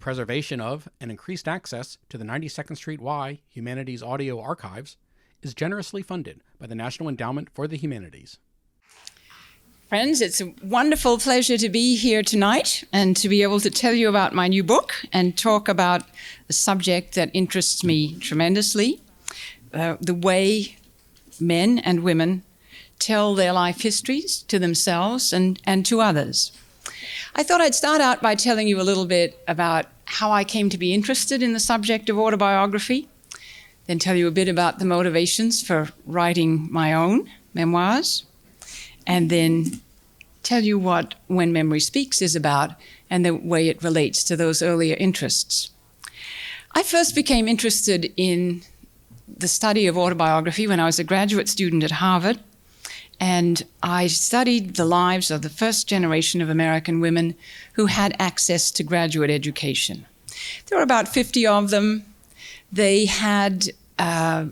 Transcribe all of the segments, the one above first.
preservation of and increased access to the 92nd Street Y Humanities Audio Archives is generously funded by the National Endowment for the Humanities. Friends, it's a wonderful pleasure to be here tonight and to be able to tell you about my new book and talk about a subject that interests me tremendously, the way men and women tell their life histories to themselves and to others. I thought I'd start out by telling you a little bit about how I came to be interested in the subject of autobiography, then tell you a bit about the motivations for writing my own memoirs, and then tell you what When Memory Speaks is about and the way it relates to those earlier interests. I first became interested in the study of autobiography when I was a graduate student at Harvard, and I studied the lives of the first generation of American women who had access to graduate education. There were about 50 of them. They had a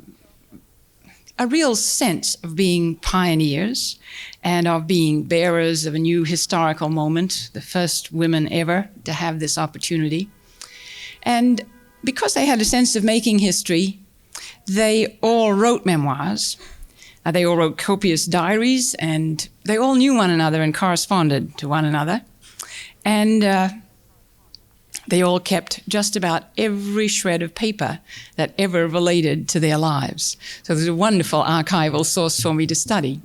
real sense of being pioneers and of being bearers of a new historical moment, the first women ever to have this opportunity. And because they had a sense of making history, they all wrote memoirs. They all wrote copious diaries, and they all knew one another and corresponded to one another. And they all kept just about every shred of paper that ever related to their lives. So there's a wonderful archival source for me to study.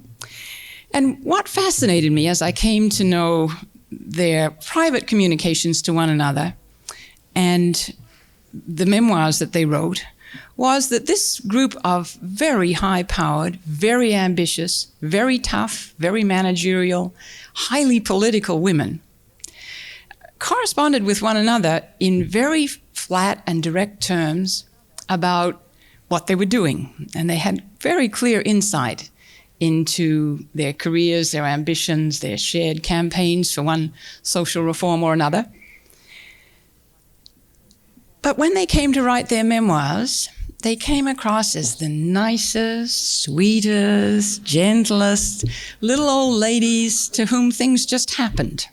And what fascinated me as I came to know their private communications to one another and the memoirs that they wrote was that this group of very high-powered, very ambitious, very tough, very managerial, highly political women corresponded with one another in very flat and direct terms about what they were doing. And they had very clear insight into their careers, their ambitions, their shared campaigns for one social reform or another. But when they came to write their memoirs, they came across as the nicest, sweetest, gentlest little old ladies to whom things just happened.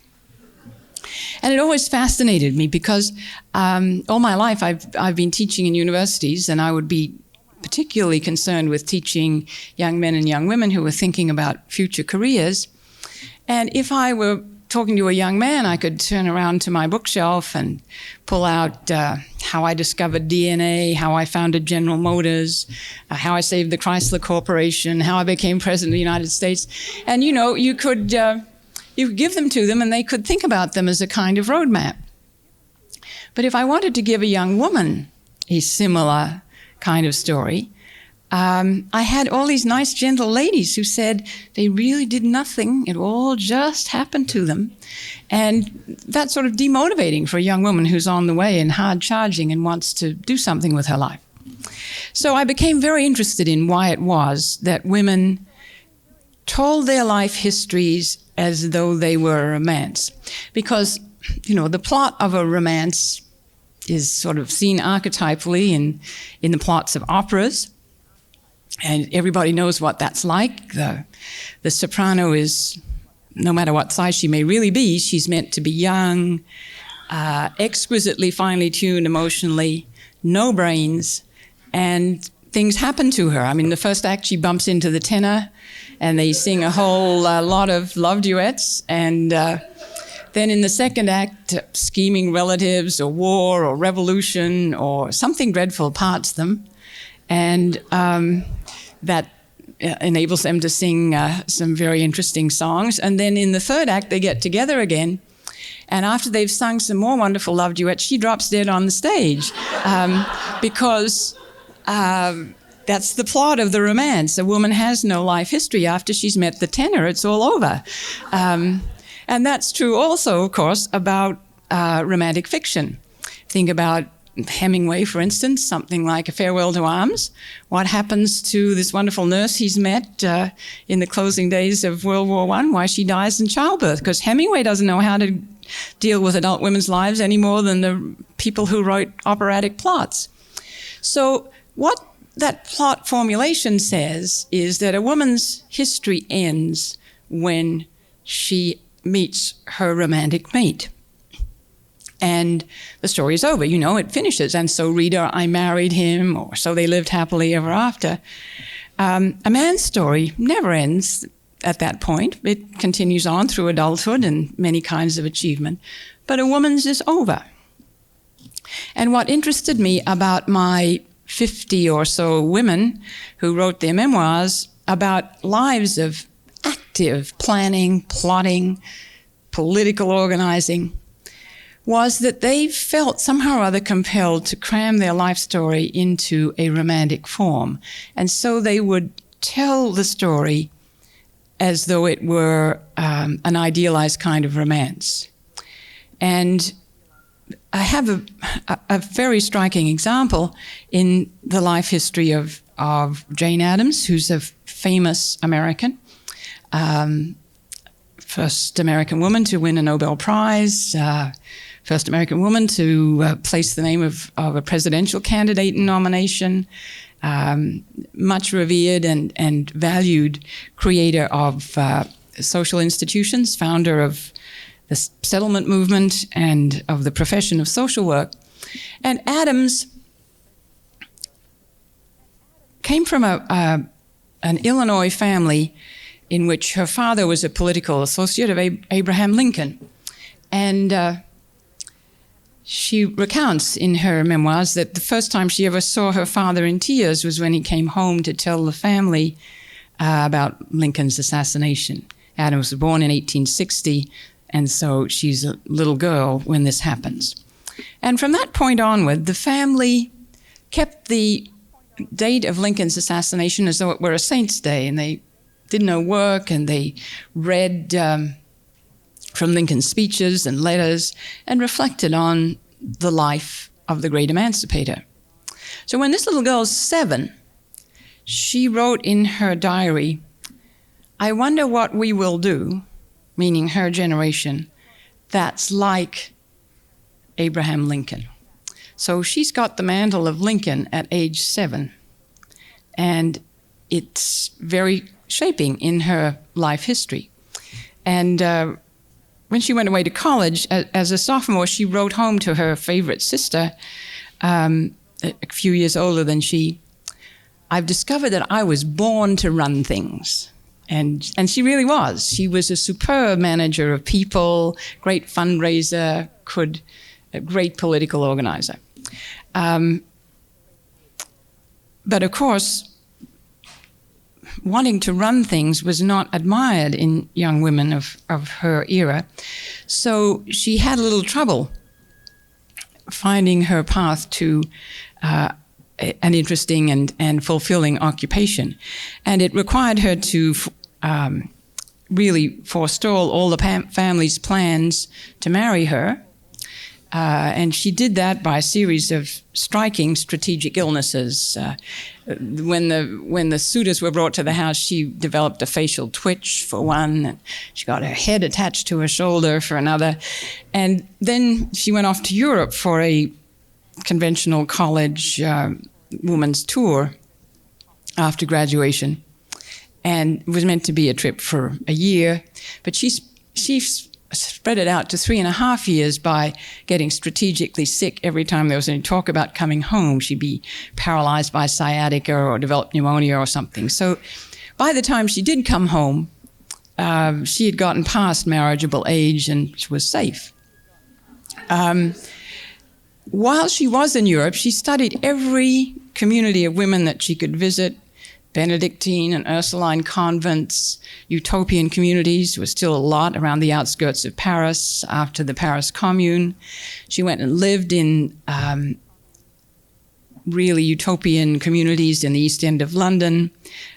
And it always fascinated me because all my life I've been teaching in universities, and I would be particularly concerned with teaching young men and young women who were thinking about future careers. And if I were talking to a young man, I could turn around to my bookshelf and pull out how I discovered DNA, how I founded General Motors, how I saved the Chrysler Corporation, how I became president of the United States. And you could give them to them and they could think about them as a kind of roadmap. But if I wanted to give a young woman a similar kind of story, I had all these nice, gentle ladies who said they really did nothing. It all just happened to them. And that's sort of demotivating for a young woman who's on the way and hard charging and wants to do something with her life. So I became very interested in why it was that women told their life histories as though they were a romance. Because, the plot of a romance is sort of seen archetypally in the plots of operas. And everybody knows what that's like. The soprano is, no matter what size she may really be, she's meant to be young, exquisitely finely tuned emotionally, no brains, and things happen to her. I mean, the first act, she bumps into the tenor, and they sing a whole lot of love duets. And then in the second act, scheming relatives or war or revolution or something dreadful parts them. And that enables them to sing some very interesting songs. And then in the third act, they get together again. And after they've sung some more wonderful love duets, she drops dead on the stage because that's the plot of the romance. A woman has no life history after she's met the tenor. It's all over. And that's true also, of course, about romantic fiction. Think about Hemingway, for instance, something like A Farewell to Arms. What happens to this wonderful nurse he's met in the closing days of World War I? Why she dies in childbirth. Because Hemingway doesn't know how to deal with adult women's lives any more than the people who wrote operatic plots. So what that plot formulation says is that a woman's history ends when she meets her romantic mate. And the story is over, it finishes. And so, reader, I married him, or so they lived happily ever after. A man's story never ends at that point. It continues on through adulthood and many kinds of achievement. But a woman's is over. And what interested me about my 50 or so women who wrote their memoirs about lives of active planning, plotting, political organizing, was that they felt somehow or other compelled to cram their life story into a romantic form. And so they would tell the story as though it were an idealized kind of romance. And I have a very striking example in the life history of Jane Addams, who's a famous American, first American woman to win a Nobel Prize, first American woman to place the name of a presidential candidate in nomination, much revered and valued creator of social institutions, founder of the settlement movement and of the profession of social work. And Addams came from an Illinois family in which her father was a political associate of Abraham Lincoln. And she recounts in her memoirs that the first time she ever saw her father in tears was when he came home to tell the family about Lincoln's assassination. Addams was born in 1860, and so she's a little girl when this happens. And from that point onward, the family kept the date of Lincoln's assassination as though it were a saint's day, and they did no work, and they read from Lincoln's speeches and letters and reflected on the life of the great emancipator. So when this little girl's 7, she wrote in her diary, "I wonder what we will do," meaning her generation, "that's like Abraham Lincoln." So she's got the mantle of Lincoln at age 7, and it's very shaping in her life history. And when she went away to college, as a sophomore, she wrote home to her favorite sister, a few years older than she, "I've discovered that I was born to run things." And she really was. She was a superb manager of people, great fundraiser, a great political organizer. But of course, wanting to run things was not admired in young women of her era. So she had a little trouble finding her path to an interesting and fulfilling occupation. And it required her to really forestall all the family's plans to marry her. And she did that by a series of striking strategic illnesses. When the suitors were brought to the house, she developed a facial twitch for one. And she got her head attached to her shoulder for another. And then she went off to Europe for a conventional college woman's tour after graduation. And it was meant to be a trip for a year. But she spread it out to 3.5 years by getting strategically sick every time there was any talk about coming home. She'd be paralyzed by sciatica or develop pneumonia or something. So by the time she did come home, she had gotten past marriageable age and was safe. While she was in Europe, she studied every community of women that she could visit, Benedictine and Ursuline convents, utopian communities. There was still a lot around the outskirts of Paris after the Paris Commune. She went and lived in really utopian communities in the East End of London.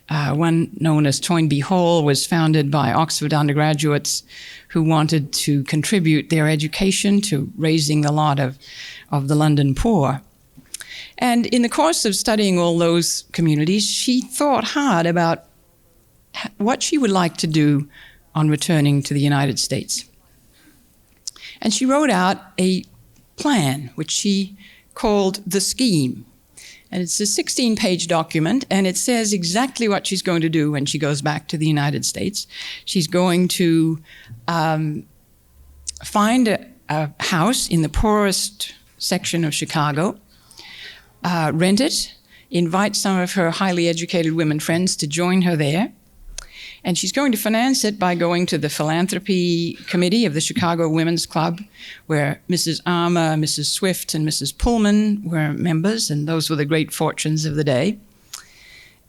One known as Toynbee Hall was founded by Oxford undergraduates who wanted to contribute their education to raising the lot of the London poor. And in the course of studying all those communities, she thought hard about what she would like to do on returning to the United States. And she wrote out a plan, which she called The Scheme. And it's a 16-page document, and it says exactly what she's going to do when she goes back to the United States. She's going to find a house in the poorest section of Chicago, rent it, invite some of her highly educated women friends to join her there. And she's going to finance it by going to the philanthropy committee of the Chicago Women's Club, where Mrs. Armour, Mrs. Swift, and Mrs. Pullman were members, and those were the great fortunes of the day.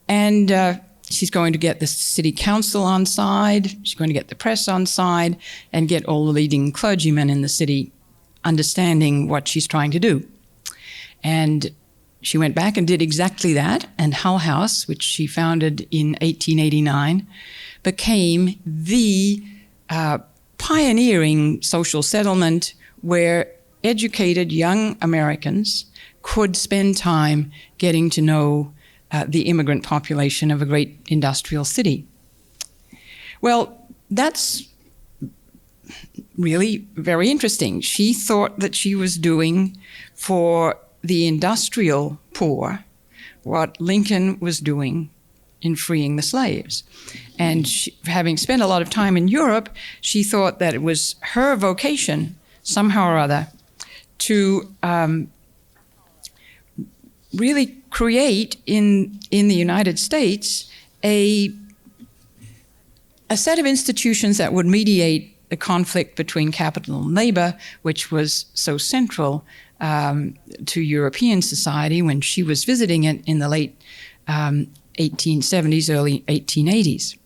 And she's going to get the city council on side, she's going to get the press on side, and get all the leading clergymen in the city understanding what she's trying to do. And she went back and did exactly that, and Hull House, which she founded in 1889, became the pioneering social settlement where educated young Americans could spend time getting to know the immigrant population of a great industrial city. Well, that's really very interesting. She thought that she was doing for the industrial poor what Lincoln was doing in freeing the slaves. And she, having spent a lot of time in Europe, she thought that it was her vocation, somehow or other, to really create in the United States a set of institutions that would mediate the conflict between capital and labor, which was so central to European society when she was visiting it in the late 1870s, early 1880s,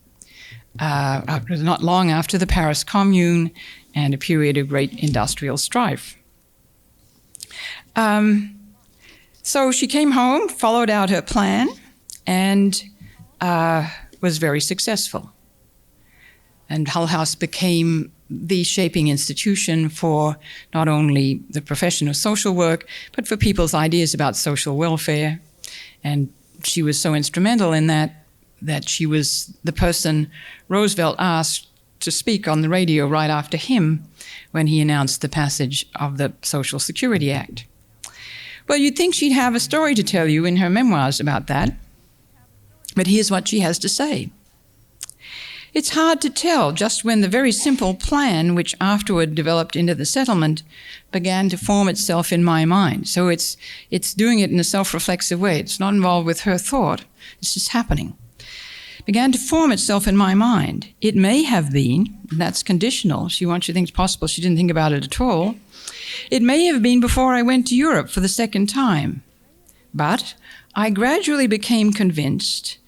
not long after the Paris Commune and a period of great industrial strife. So she came home, followed out her plan, and was very successful. And Hull House became the shaping institution for not only the profession of social work, but for people's ideas about social welfare. And she was so instrumental in that she was the person Roosevelt asked to speak on the radio right after him when he announced the passage of the Social Security Act. Well, you'd think she'd have a story to tell you in her memoirs about that, but here's what she has to say. It's hard to tell just when the very simple plan, which afterward developed into the settlement, began to form itself in my mind. So it's doing it in a self-reflexive way. It's not involved with her thought. It's just happening. Began to form itself in my mind. It may have been, and that's conditional. She wants you to think it's possible she didn't think about it at all. It may have been before I went to Europe for the second time. But I gradually became convinced.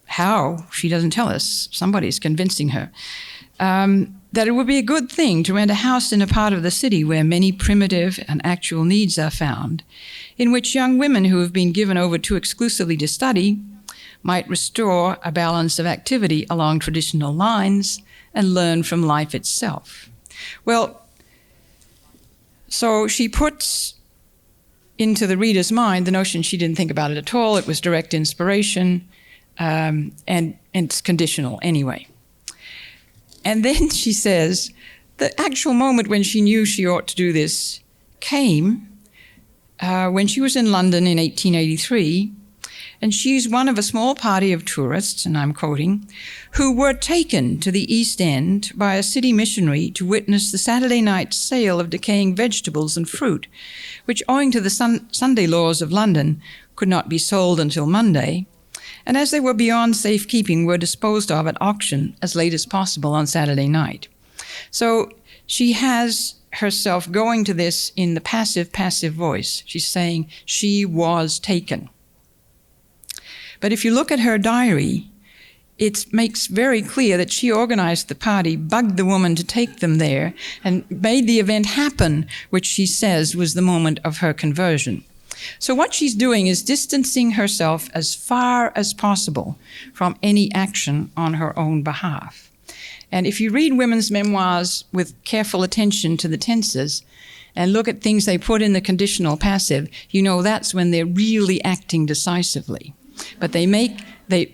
How? She doesn't tell us. Somebody's convincing her. That it would be a good thing to rent a house in a part of the city where many primitive and actual needs are found, in which young women who have been given over too exclusively to study might restore a balance of activity along traditional lines and learn from life itself. Well, so she puts into the reader's mind the notion she didn't think about it at all. It was direct inspiration. And it's conditional anyway. And then she says the actual moment when she knew she ought to do this came when she was in London in 1883, and she's one of a small party of tourists, and I'm quoting, who were taken to the East End by a city missionary to witness the Saturday night sale of decaying vegetables and fruit, which, owing to the Sunday laws of London, could not be sold until Monday, and as they were beyond safekeeping, were disposed of at auction as late as possible on Saturday night. So she has herself going to this in the passive voice. She's saying she was taken. But if you look at her diary, it makes very clear that she organized the party, bugged the woman to take them there, and made the event happen, which she says was the moment of her conversion. So what she's doing is distancing herself as far as possible from any action on her own behalf. And if you read women's memoirs with careful attention to the tenses and look at things they put in the conditional passive, you know that's when they're really acting decisively. But they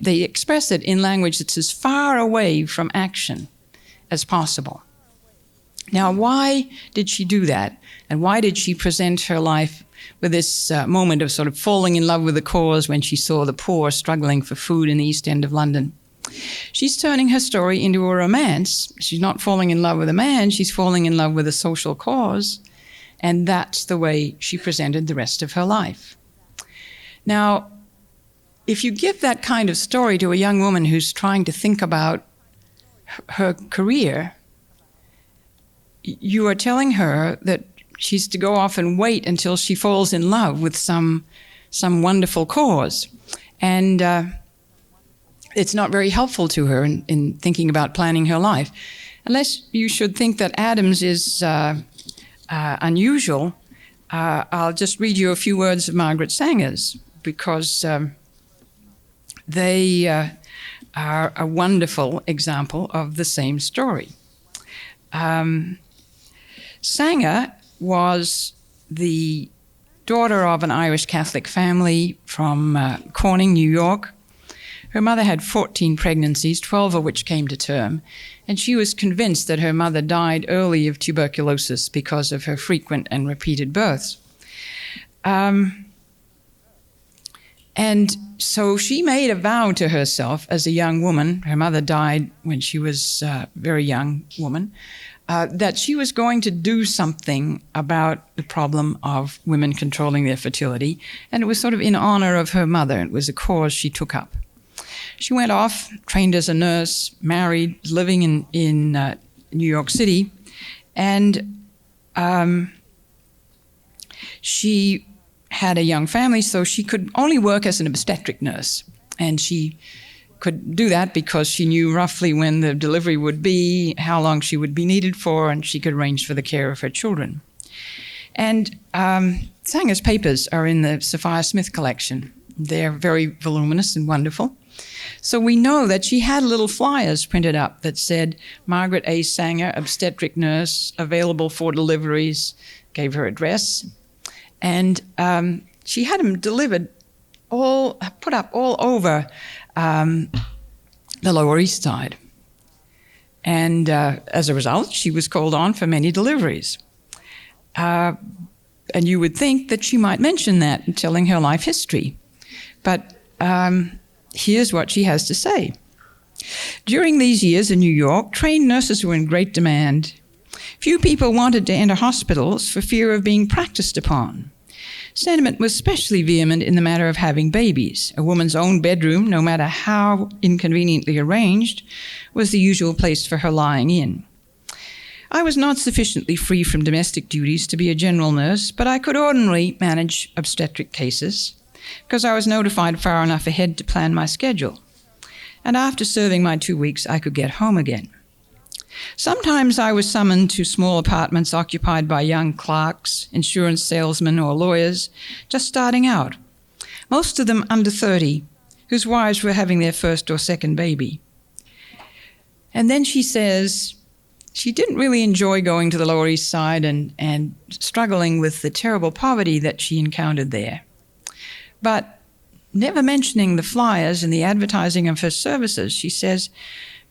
express it in language that's as far away from action as possible. Now, why did she do that? And why did she present her life with this moment of sort of falling in love with the cause when she saw the poor struggling for food in the East End of London? She's turning her story into a romance. She's not falling in love with a man, she's falling in love with a social cause, and that's the way she presented the rest of her life. Now, if you give that kind of story to a young woman who's trying to think about her career, you are telling her that she's to go off and wait until she falls in love with some wonderful cause. And it's not very helpful to her in thinking about planning her life. Unless you should think that Adams is unusual, I'll just read you a few words of Margaret Sanger's, because they are a wonderful example of the same story. Sanger was the daughter of an Irish Catholic family from Corning, New York. Her mother had 14 pregnancies, 12 of which came to term, and she was convinced that her mother died early of tuberculosis because of her frequent and repeated births. And so she made a vow to herself as a young woman, her mother died when she was a very young woman, that she was going to do something about the problem of women controlling their fertility, and it was sort of in honor of her mother. It was a cause she took up. She went off, trained as a nurse, married, living in New York City, and she had a young family, so she could only work as an obstetric nurse. And she could do that because she knew roughly when the delivery would be, how long she would be needed for, and she could arrange for the care of her children. And Sanger's papers are in the Sophia Smith collection. They're very voluminous and wonderful. So we know that she had little flyers printed up that said, Margaret A. Sanger, obstetric nurse, available for deliveries, gave her address. And she had them delivered, put up all over the Lower East Side. And as a result, she was called on for many deliveries. And you would think that she might mention that in telling her life history. But here's what she has to say. During these years in New York, trained nurses were in great demand. Few people wanted to enter hospitals for fear of being practiced upon. Sentiment was especially vehement in the matter of having babies. A woman's own bedroom, no matter how inconveniently arranged, was the usual place for her lying in. I was not sufficiently free from domestic duties to be a general nurse, but I could ordinarily manage obstetric cases because I was notified far enough ahead to plan my schedule. And after serving my 2 weeks, I could get home again. Sometimes I was summoned to small apartments occupied by young clerks, insurance salesmen, or lawyers just starting out, most of them under 30, whose wives were having their first or second baby. And then she says she didn't really enjoy going to the Lower East Side and struggling with the terrible poverty that she encountered there. But never mentioning the flyers and the advertising of her services, she says,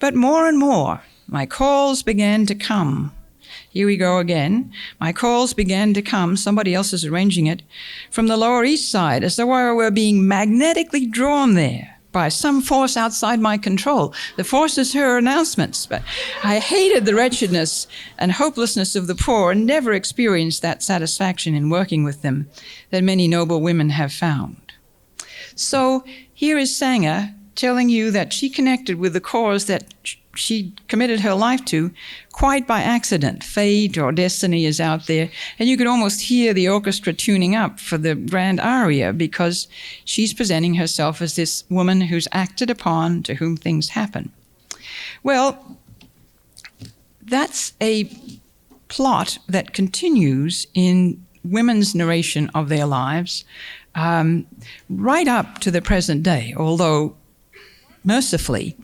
but more and more, my calls began to come. Here we go again. My calls began to come, somebody else is arranging it, from the Lower East Side, as though I were being magnetically drawn there by some force outside my control. The force is her announcements. But I hated the wretchedness and hopelessness of the poor and never experienced that satisfaction in working with them that many noble women have found. So here is Sanger telling you that she connected with the cause that she committed her life to quite by accident. Fate or destiny is out there, and you could almost hear the orchestra tuning up for the grand aria because she's presenting herself as this woman who's acted upon, to whom things happen. Well, that's a plot that continues in women's narration of their lives right up to the present day, although mercifully,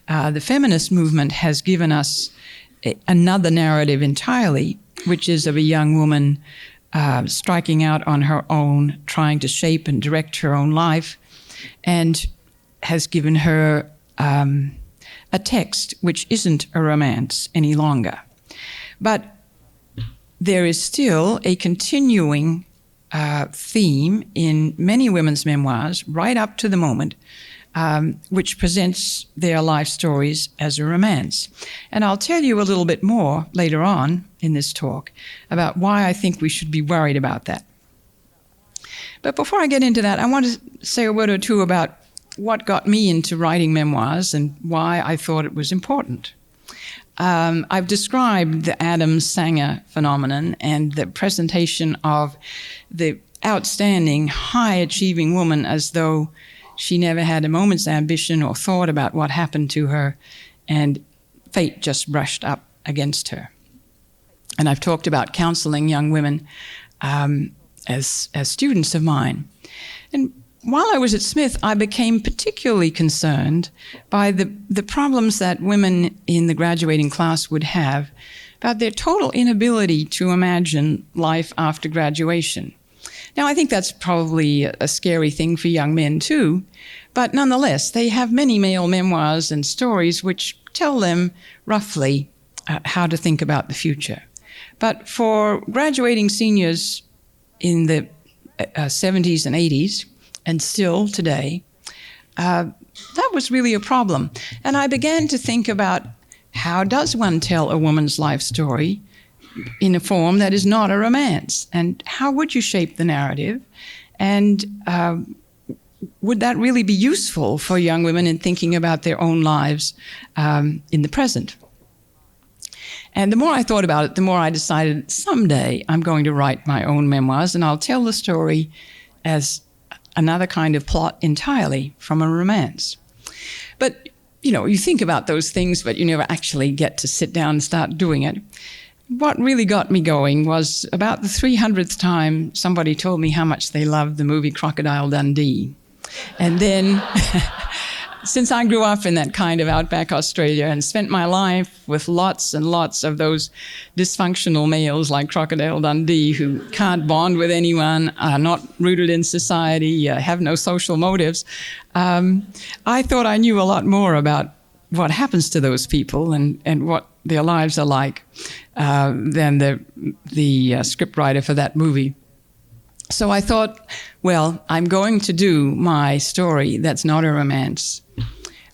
the feminist movement has given us another narrative entirely, which is of a young woman striking out on her own, trying to shape and direct her own life, and has given her a text which isn't a romance any longer. But there is still a continuing theme in many women's memoirs right up to the moment which presents their life stories as a romance. And I'll tell you a little bit more later on in this talk about why I think we should be worried about that. But before I get into that, I want to say a word or two about what got me into writing memoirs and why I thought it was important. I've described the Adam Sanger phenomenon and the presentation of the outstanding, high-achieving woman as though she never had a moment's ambition or thought about what happened to her, and fate just brushed up against her. And I've talked about counseling young women as students of mine. And while I was at Smith, I became particularly concerned by the problems that women in the graduating class would have about their total inability to imagine life after graduation. Now, I think that's probably a scary thing for young men, too, but nonetheless, they have many male memoirs and stories which tell them roughly how to think about the future. But for graduating seniors in the 70s and 80s, and still today, that was really a problem. And I began to think about, how does one tell a woman's life story in a form that is not a romance? And how would you shape the narrative? And would that really be useful for young women in thinking about their own lives in the present? And the more I thought about it, the more I decided someday I'm going to write my own memoirs, and I'll tell the story as another kind of plot entirely from a romance. But, you think about those things, but you never actually get to sit down and start doing it. What really got me going was about the 300th time somebody told me how much they loved the movie Crocodile Dundee. And then, since I grew up in that kind of outback Australia and spent my life with lots and lots of those dysfunctional males like Crocodile Dundee who can't bond with anyone, are not rooted in society, have no social motives, I thought I knew a lot more about what happens to those people and what their lives are like than the scriptwriter for that movie. So I thought, well, I'm going to do my story that's not a romance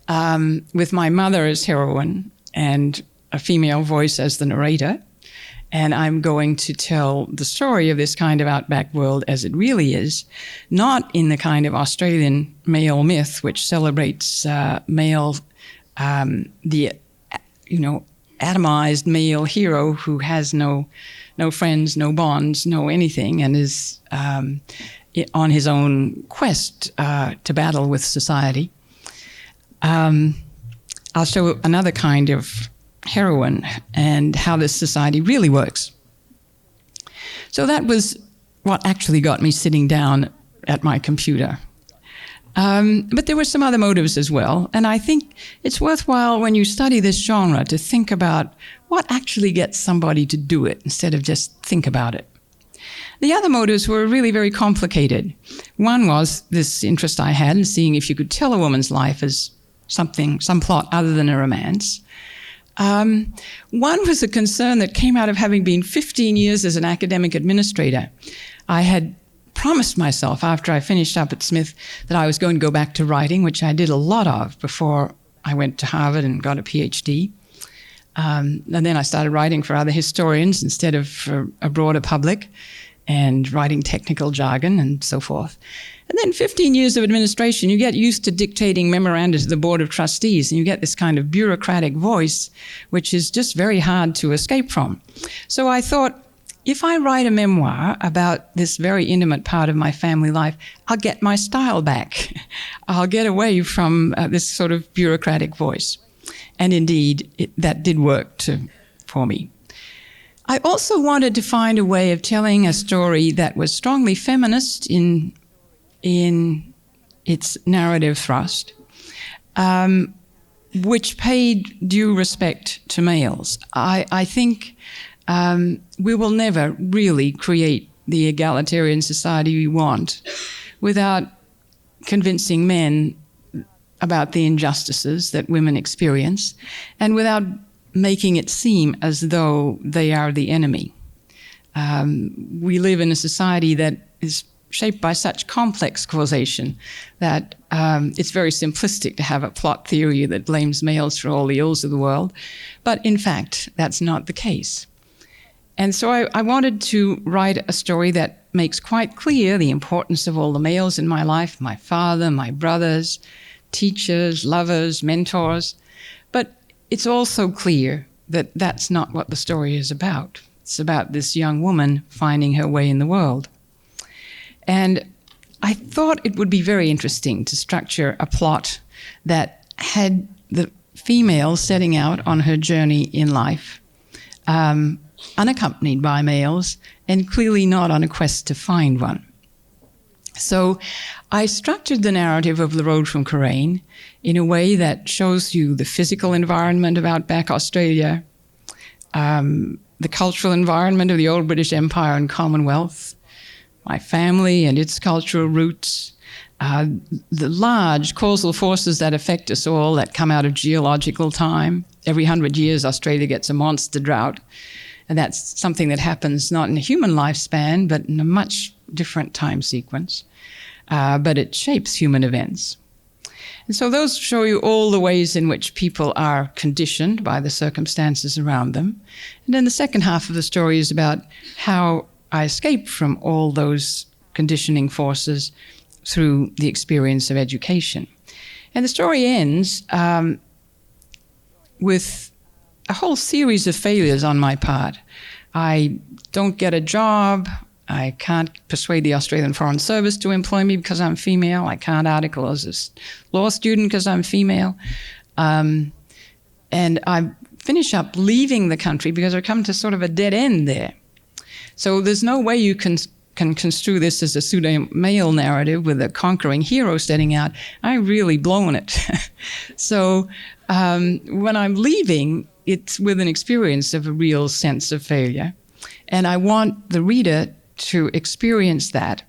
with my mother as heroine and a female voice as the narrator. And I'm going to tell the story of this kind of outback world as it really is, not in the kind of Australian male myth which celebrates the atomized male hero who has no friends, no bonds, no anything, and is on his own quest to battle with society. I'll show another kind of heroine and how this society really works. So that was what actually got me sitting down at my computer. But there were some other motives as well, and I think it's worthwhile when you study this genre to think about what actually gets somebody to do it instead of just think about it. The other motives were really very complicated. One was this interest I had in seeing if you could tell a woman's life as some plot other than a romance. One was a concern that came out of having been 15 years as an academic administrator. I had promised myself after I finished up at Smith that I was going to go back to writing, which I did a lot of before I went to Harvard and got a PhD. And then I started writing for other historians instead of for a broader public, and writing technical jargon and so forth. And then 15 years of administration, you get used to dictating memoranda to the Board of Trustees, and you get this kind of bureaucratic voice, which is just very hard to escape from. So I thought, if I write a memoir about this very intimate part of my family life, I'll get my style back. I'll get away from this sort of bureaucratic voice. And indeed, that did work for me. I also wanted to find a way of telling a story that was strongly feminist in its narrative thrust, which paid due respect to males. I think we will never really create the egalitarian society we want without convincing men about the injustices that women experience, and without making it seem as though they are the enemy. We live in a society that is shaped by such complex causation that it's very simplistic to have a plot theory that blames males for all the ills of the world. But in fact, that's not the case. And so I wanted to write a story that makes quite clear the importance of all the males in my life, my father, my brothers, teachers, lovers, mentors. But it's also clear that that's not what the story is about. It's about this young woman finding her way in the world. And I thought it would be very interesting to structure a plot that had the female setting out on her journey in life, unaccompanied by males, and clearly not on a quest to find one. So I structured the narrative of The Road from Coorain in a way that shows you the physical environment of outback Australia, the cultural environment of the old British Empire and Commonwealth, my family and its cultural roots, the large causal forces that affect us all that come out of geological time. Every 100 years, Australia gets a monster drought. And that's something that happens not in a human lifespan, but in a much different time sequence. But it shapes human events. And so those show you all the ways in which people are conditioned by the circumstances around them. And then the second half of the story is about how I escaped from all those conditioning forces through the experience of education. And the story ends with a whole series of failures on my part. I don't get a job. I can't persuade the Australian Foreign Service to employ me because I'm female. I can't article as a law student because I'm female. And I finish up leaving the country because I come to sort of a dead end there. So there's no way you can construe this as a pseudo-male narrative with a conquering hero setting out. I've really blown it. So when I'm leaving, it's with an experience of a real sense of failure. And I want the reader to experience that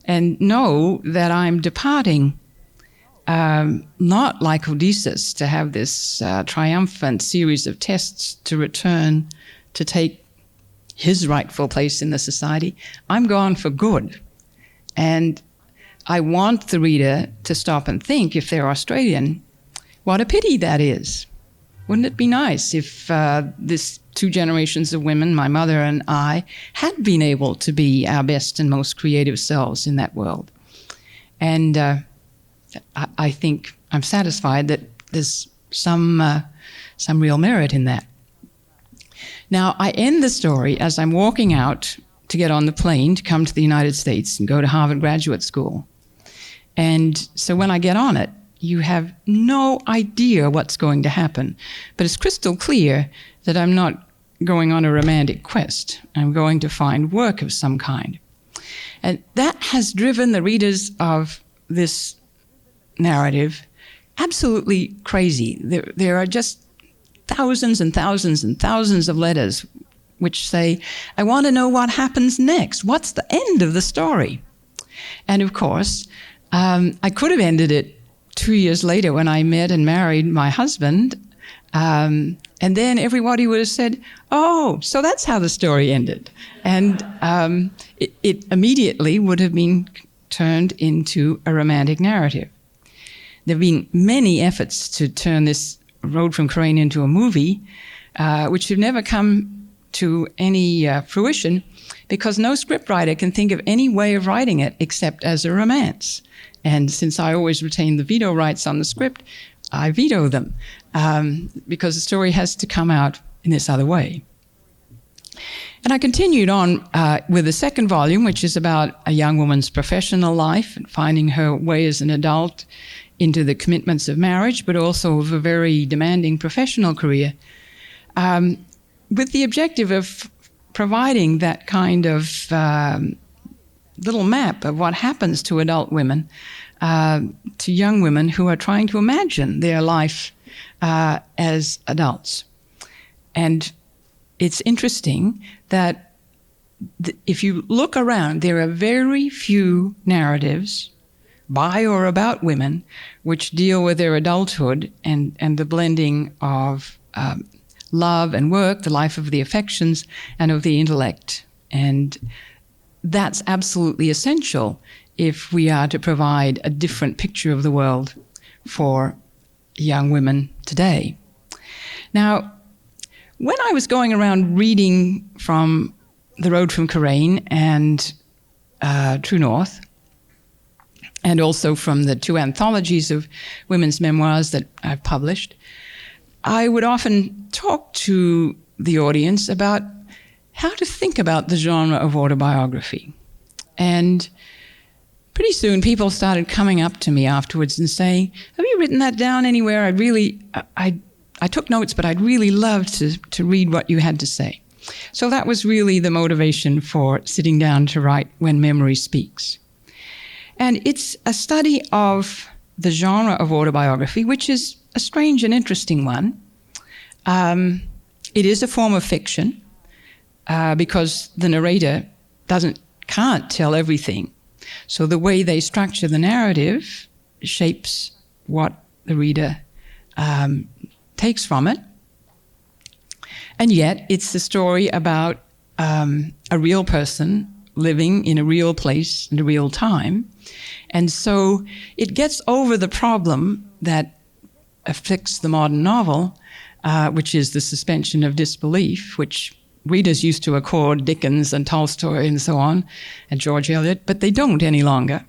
and know that I'm departing not like Odysseus to have this triumphant series of tests to return to take his rightful place in the society. I'm gone for good. And I want the reader to stop and think, if they're Australian, what a pity that is. Wouldn't it be nice if this two generations of women, my mother and I, had been able to be our best and most creative selves in that world? And I think I'm satisfied that there's some real merit in that. Now, I end the story as I'm walking out to get on the plane to come to the United States and go to Harvard Graduate School. And so when I get on it, you have no idea what's going to happen. But it's crystal clear that I'm not going on a romantic quest. I'm going to find work of some kind. And that has driven the readers of this narrative absolutely crazy. There are just thousands and thousands and thousands of letters which say, I want to know what happens next. What's the end of the story? And of course, I could have ended it 2 years later when I met and married my husband. And then everybody would have said, oh, so that's how the story ended. And it immediately would have been turned into a romantic narrative. There have been many efforts to turn this Road from Coorain into a movie, which have never come to any fruition because no scriptwriter can think of any way of writing it except as a romance. And since I always retain the veto rights on the script, I veto them because the story has to come out in this other way. And I continued on with the second volume, which is about a young woman's professional life and finding her way as an adult into the commitments of marriage, but also of a very demanding professional career, with the objective of providing that kind of little map of what happens to adult women, to young women who are trying to imagine their life as adults. And it's interesting that if you look around, there are very few narratives by or about women which deal with their adulthood and the blending of love and work, the life of the affections and of the intellect. And that's absolutely essential if we are to provide a different picture of the world for young women today. Now, when I was going around reading from The Road from Coorain and True North, and also from the 2 anthologies of women's memoirs that I've published, I would often talk to the audience about how to think about the genre of autobiography. And pretty soon people started coming up to me afterwards and saying, have you written that down anywhere? I took notes, but I'd really love to read what you had to say. So that was really the motivation for sitting down to write When Memory Speaks. And it's a study of the genre of autobiography, which is a strange and interesting one. It is a form of fiction because the narrator can't tell everything. So the way they structure the narrative shapes what the reader takes from it. And yet it's a story about a real person living in a real place in a real time. And so it gets over the problem that afflicts the modern novel, which is the suspension of disbelief, which readers used to accord Dickens and Tolstoy and so on, and George Eliot, but they don't any longer.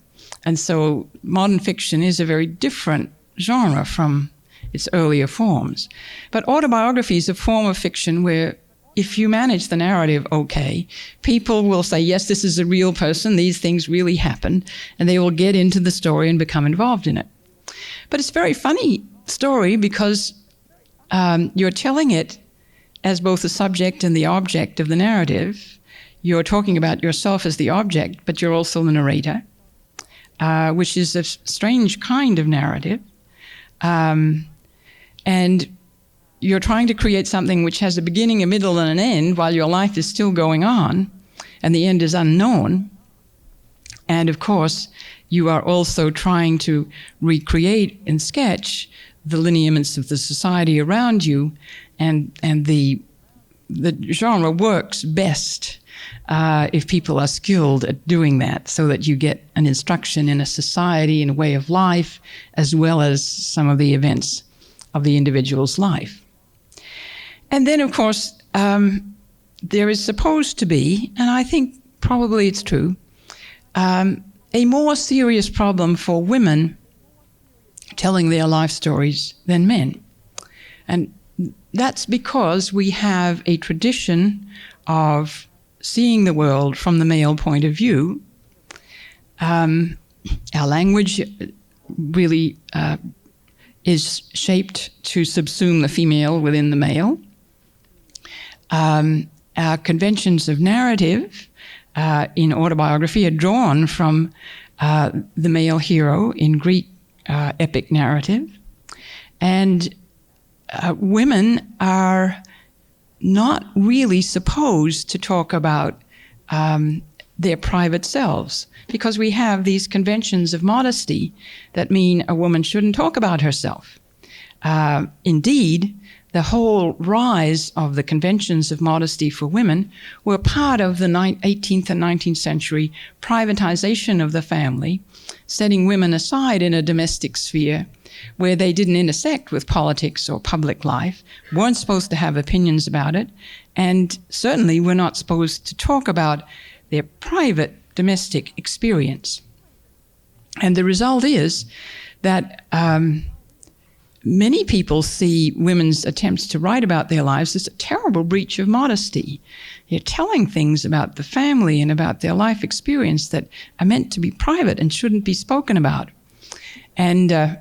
And so modern fiction is a very different genre from its earlier forms. But autobiography is a form of fiction where if you manage the narrative okay, people will say, yes, this is a real person, these things really happened, and they will get into the story and become involved in it. But it's a very funny story because you're telling it as both the subject and the object of the narrative. You're talking about yourself as the object, but you're also the narrator, which is a strange kind of narrative. And you're trying to create something which has a beginning, a middle, and an end while your life is still going on, and the end is unknown. And of course, you are also trying to recreate and sketch the lineaments of the society around you, and the genre works best if people are skilled at doing that, so that you get an instruction in a society, in a way of life, as well as some of the events of the individual's life. And then, of course, there is supposed to be, and I think probably it's true, a more serious problem for women telling their life stories than men. And that's because we have a tradition of seeing the world from the male point of view. Our language really is shaped to subsume the female within the male. Our conventions of narrative in autobiography are drawn from the male hero in Greek epic narrative. And women are not really supposed to talk about their private selves, because we have these conventions of modesty that mean a woman shouldn't talk about herself. Indeed, the whole rise of the conventions of modesty for women were part of the 18th and 19th century privatization of the family, setting women aside in a domestic sphere where they didn't intersect with politics or public life, weren't supposed to have opinions about it, and certainly were not supposed to talk about their private domestic experience. And the result is that many people see women's attempts to write about their lives as a terrible breach of modesty. They're telling things about the family and about their life experience that are meant to be private and shouldn't be spoken about. And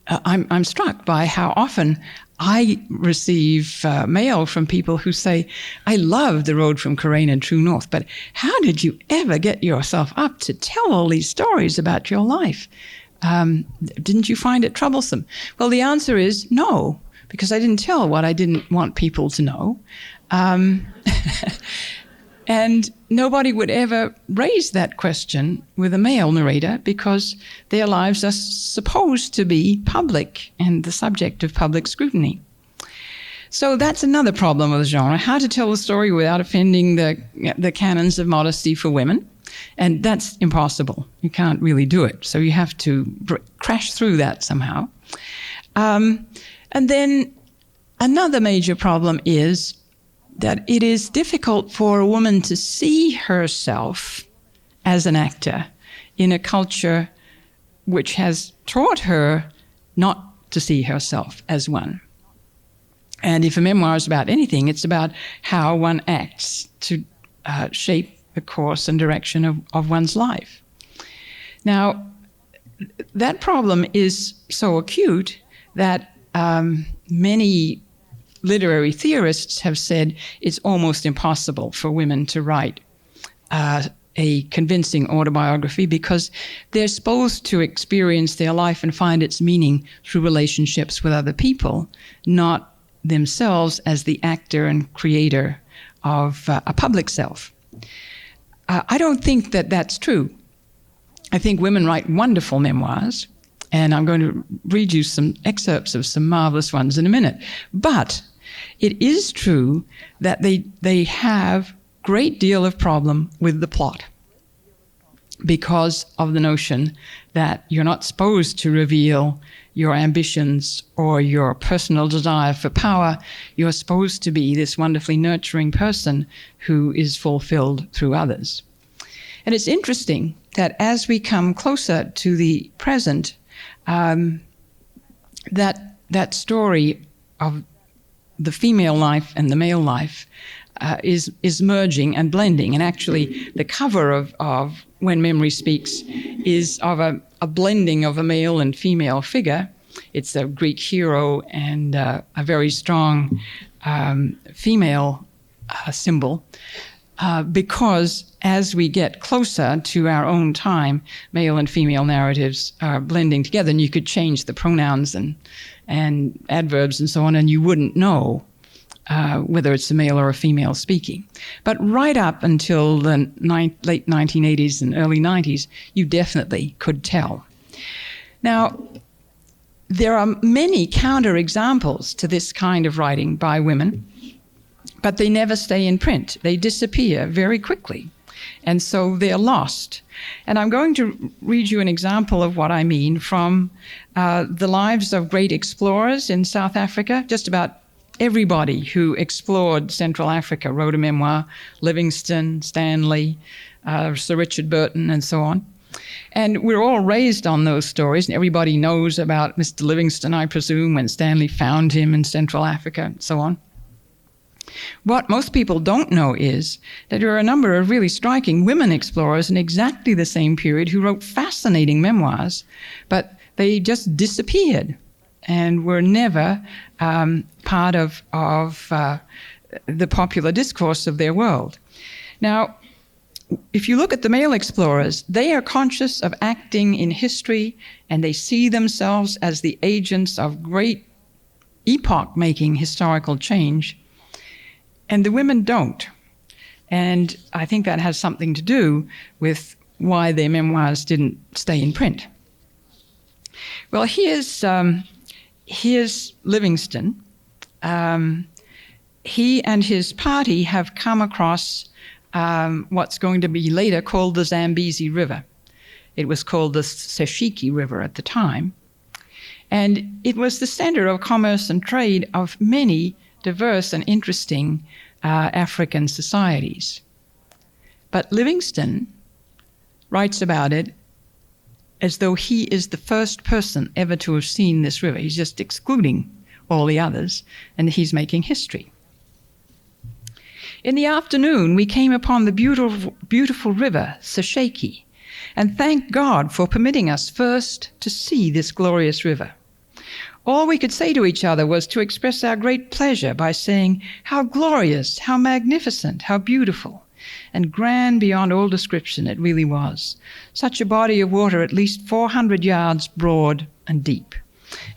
I'm struck by how often I receive mail from people who say, I love The Road from Coorain and True North, but how did you ever get yourself up to tell all these stories about your life? Didn't you find it troublesome? Well, the answer is no, because I didn't tell what I didn't want people to know. And nobody would ever raise that question with a male narrator because their lives are supposed to be public and the subject of public scrutiny. So that's another problem of the genre, how to tell the story without offending the canons of modesty for women. And that's impossible. You can't really do it. So you have to crash through that somehow. And then another major problem is that it is difficult for a woman to see herself as an actor in a culture which has taught her not to see herself as one. And if a memoir is about anything, it's about how one acts to shape the course and direction of one's life. Now, that problem is so acute that many literary theorists have said it's almost impossible for women to write a convincing autobiography because they're supposed to experience their life and find its meaning through relationships with other people, not themselves as the actor and creator of a public self. I don't think that that's true. I think women write wonderful memoirs, and I'm going to read you some excerpts of some marvelous ones in a minute. But it is true that they have great deal of problem with the plot because of the notion that you're not supposed to reveal your ambitions or your personal desire for power. You're supposed to be this wonderfully nurturing person who is fulfilled through others. And it's interesting that as we come closer to the present, that story of the female life and the male life is merging and blending. And actually, the cover of When Memory Speaks is of a blending of a male and female figure. It's a Greek hero and a very strong female symbol, because as we get closer to our own time, male and female narratives are blending together, and you could change the pronouns and adverbs and so on, and you wouldn't know whether it's a male or a female speaking. But right up until the late 1980s and early 90s, you definitely could tell. Now, there are many counterexamples to this kind of writing by women, but they never stay in print. They disappear very quickly, and so they're lost. And I'm going to read you an example of what I mean from the lives of great explorers in South Africa. Just about everybody who explored Central Africa wrote a memoir: Livingstone, Stanley, Sir Richard Burton, and so on. And we're all raised on those stories, and everybody knows about Mr. Livingstone, I presume, when Stanley found him in Central Africa, and so on. What most people don't know is that there are a number of really striking women explorers in exactly the same period who wrote fascinating memoirs, but they just disappeared and were never part of the popular discourse of their world. Now, if you look at the male explorers, they are conscious of acting in history, and they see themselves as the agents of great epoch-making historical change, and the women don't. And I think that has something to do with why their memoirs didn't stay in print. Well, here's Livingstone. He and his party have come across what's going to be later called the Zambezi River. It was called the Seshiki River at the time. And it was the center of commerce and trade of many diverse and interesting African societies. But Livingstone writes about it as though he is the first person ever to have seen this river. He's just excluding all the others, and he's making history. In the afternoon, we came upon the beautiful river, Sesheki, and thank God for permitting us first to see this glorious river. All we could say to each other was to express our great pleasure by saying, "How glorious, how magnificent, how beautiful." And grand beyond all description it really was. Such a body of water at least 400 yards broad and deep.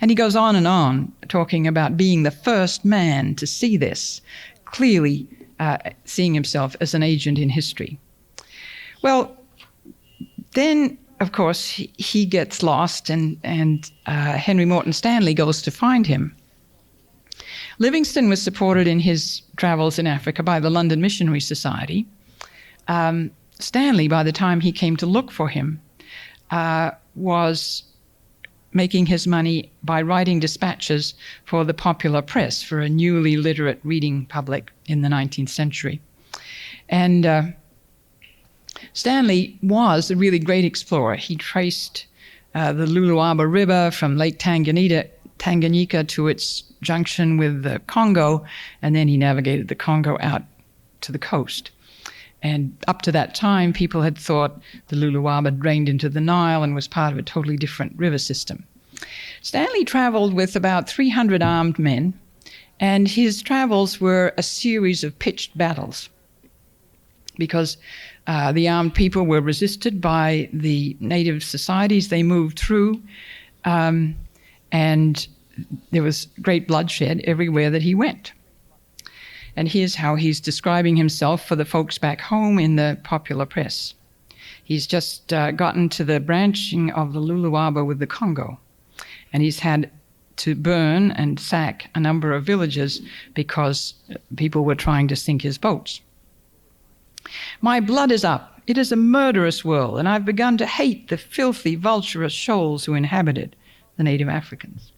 And he goes on, talking about being the first man to see this, clearly seeing himself as an agent in history. Well, then, of course, he gets lost, and Henry Morton Stanley goes to find him. Livingstone was supported in his travels in Africa by the London Missionary Society, Stanley, by the time he came to look for him, was making his money by writing dispatches for the popular press, for a newly literate reading public in the 19th century. And Stanley was a really great explorer. He traced the Lualaba River from Lake Tanganyika to its junction with the Congo, and then he navigated the Congo out to the coast. And up to that time, people had thought the Lualaba drained into the Nile and was part of a totally different river system. Stanley traveled with about 300 armed men, and his travels were a series of pitched battles because the armed people were resisted by the native societies they moved through, and there was great bloodshed everywhere that he went. And here's how he's describing himself for the folks back home in the popular press. He's just gotten to the branching of the Lualaba with the Congo, and he's had to burn and sack a number of villages because people were trying to sink his boats. My blood is up. It is a murderous world, and I've begun to hate the filthy, vulturous shoals who inhabit it, the native Africans.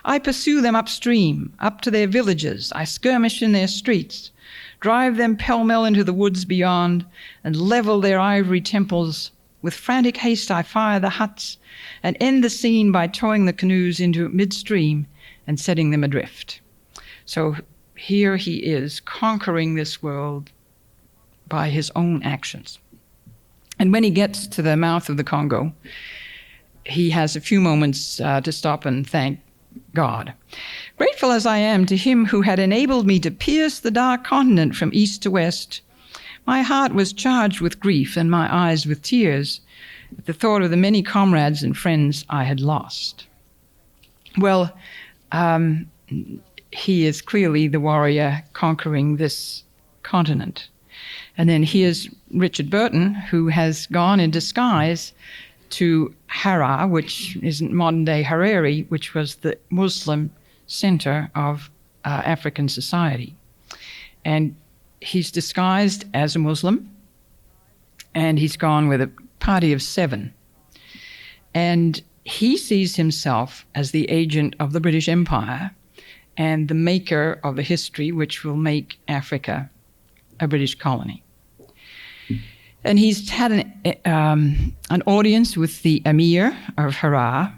I pursue them upstream, up to their villages. I skirmish in their streets, drive them pell-mell into the woods beyond, and level their ivory temples. With frantic haste I fire the huts, and end the scene by towing the canoes into midstream and setting them adrift. So here he is, conquering this world by his own actions. And when he gets to the mouth of the Congo, he has a few moments to stop and thank God. Grateful as I am to him who had enabled me to pierce the dark continent from east to west, my heart was charged with grief and my eyes with tears at the thought of the many comrades and friends I had lost. Well, he is clearly the warrior conquering this continent. And then here's Richard Burton, who has gone in disguise to Harar, which is modern-day Harare, which was the Muslim center of African society. And he's disguised as a Muslim, and he's gone with a party of 7. And he sees himself as the agent of the British Empire and the maker of the history which will make Africa a British colony. And he's had an audience with the Emir of Harar,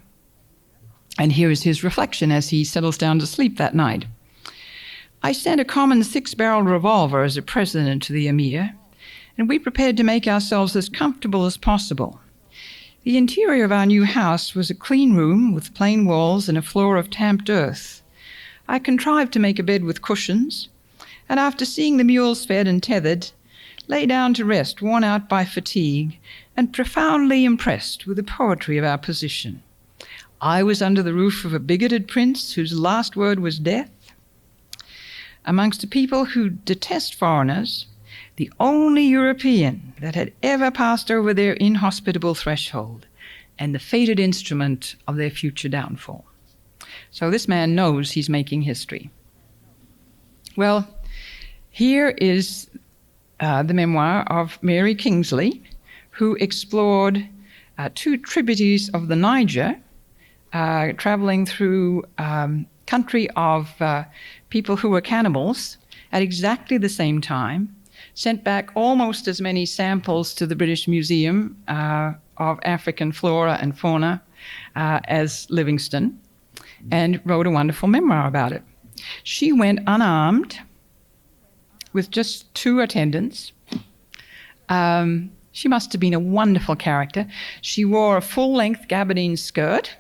and here is his reflection as he settles down to sleep that night. I sent a common 6-barrel revolver as a present to the Emir, and we prepared to make ourselves as comfortable as possible. The interior of our new house was a clean room with plain walls and a floor of tamped earth. I contrived to make a bed with cushions, and after seeing the mules fed and tethered, lay down to rest, worn out by fatigue, and profoundly impressed with the poetry of our position. I was under the roof of a bigoted prince whose last word was death. Amongst a people who detest foreigners, the only European that had ever passed over their inhospitable threshold, and the fated instrument of their future downfall. So this man knows he's making history. Well, here is the memoir of Mary Kingsley, who explored 2 tributaries of the Niger, traveling through country of people who were cannibals at exactly the same time, sent back almost as many samples to the British Museum of African flora and fauna as Livingstone, and wrote a wonderful memoir about it. She went unarmed with just 2 attendants. She must have been a wonderful character. She wore a full-length gabardine skirt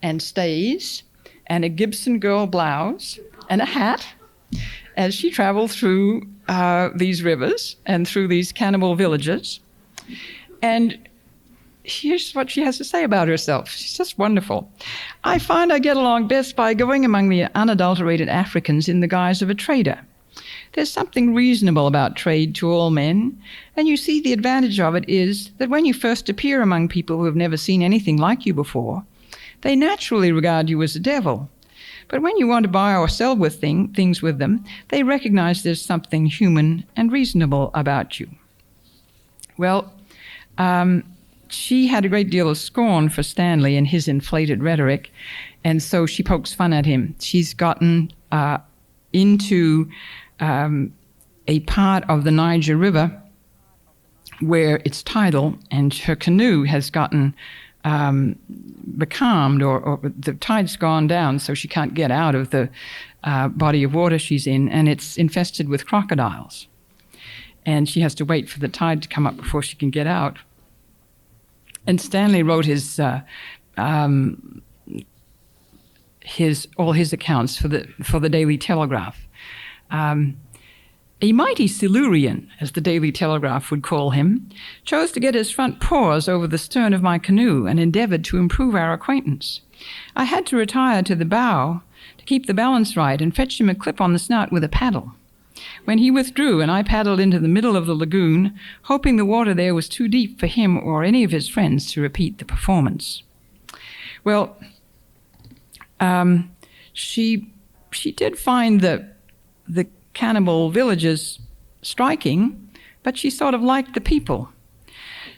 and stays and a Gibson girl blouse and a hat as she traveled through these rivers and through these cannibal villages. And here's what she has to say about herself. She's just wonderful. I find I get along best by going among the unadulterated Africans in the guise of a trader. There's something reasonable about trade to all men, and you see the advantage of it is that when you first appear among people who have never seen anything like you before, they naturally regard you as a devil. But when you want to buy or sell with things with them, they recognize there's something human and reasonable about you. Well, she had a great deal of scorn for Stanley and his inflated rhetoric, and so she pokes fun at him. She's gotten into a part of the Niger River where it's tidal, and her canoe has gotten becalmed, or the tide's gone down, so she can't get out of the body of water she's in, and it's infested with crocodiles. And she has to wait for the tide to come up before she can get out. And Stanley wrote all his accounts for the Daily Telegraph. A mighty Silurian, as the Daily Telegraph would call him, chose to get his front paws over the stern of my canoe and endeavored to improve our acquaintance. I had to retire to the bow to keep the balance right and fetch him a clip on the snout with a paddle. When he withdrew and I paddled into the middle of the lagoon, hoping the water there was too deep for him or any of his friends to repeat the performance. Well, she did find the cannibal villages striking, but she sort of liked the people.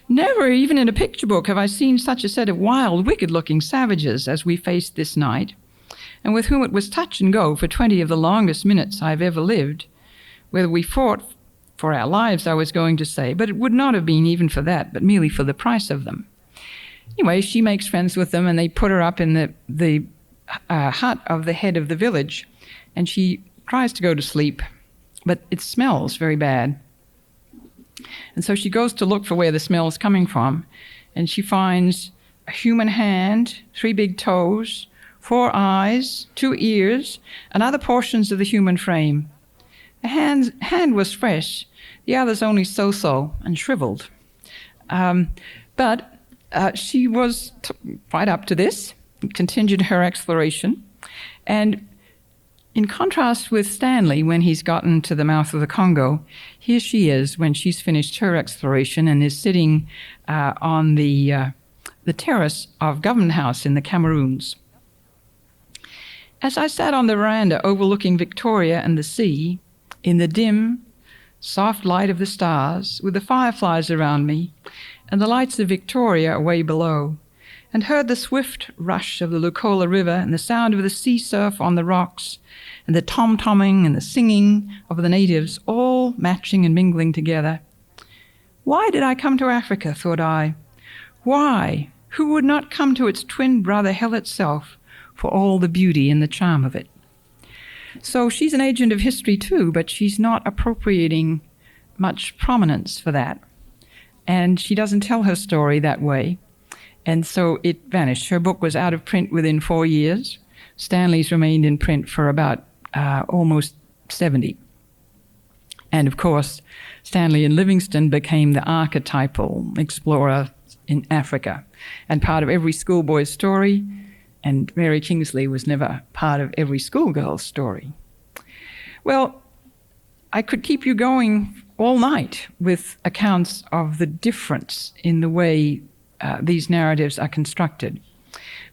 Never, even in a picture book, have I seen such a set of wild, wicked-looking savages as we faced this night, and with whom it was touch and go for 20 of the longest minutes I've ever lived. Whether we fought for our lives, I was going to say, but it would not have been even for that, but merely for the price of them. Anyway, she makes friends with them, and they put her up in the hut of the head of the village, and she tries to go to sleep, but it smells very bad. And so she goes to look for where the smell is coming from, and she finds a human hand, 3 big toes, 4 eyes, 2 ears, and other portions of the human frame. The hand was fresh, the others only so-so and shriveled. But she was right up to this, continued her exploration, and in contrast with Stanley, when he's gotten to the mouth of the Congo, here she is when she's finished her exploration and is sitting on the terrace of Government House in the Cameroons. As I sat on the veranda overlooking Victoria and the sea, in the dim, soft light of the stars, with the fireflies around me, and the lights of Victoria away below, and heard the swift rush of the Lucola River and the sound of the sea surf on the rocks, and the tom-tomming and the singing of the natives, all matching and mingling together. Why did I come to Africa, thought I? Why? Who would not come to its twin brother, hell itself, for all the beauty and the charm of it? So she's an agent of history too, but she's not appropriating much prominence for that. And she doesn't tell her story that way. And so it vanished. Her book was out of print within 4 years. Stanley's remained in print for about almost 70. And of course, Stanley and Livingstone became the archetypal explorer in Africa, and part of every schoolboy's story, and Mary Kingsley was never part of every schoolgirl's story. Well, I could keep you going all night with accounts of the difference in the way these narratives are constructed.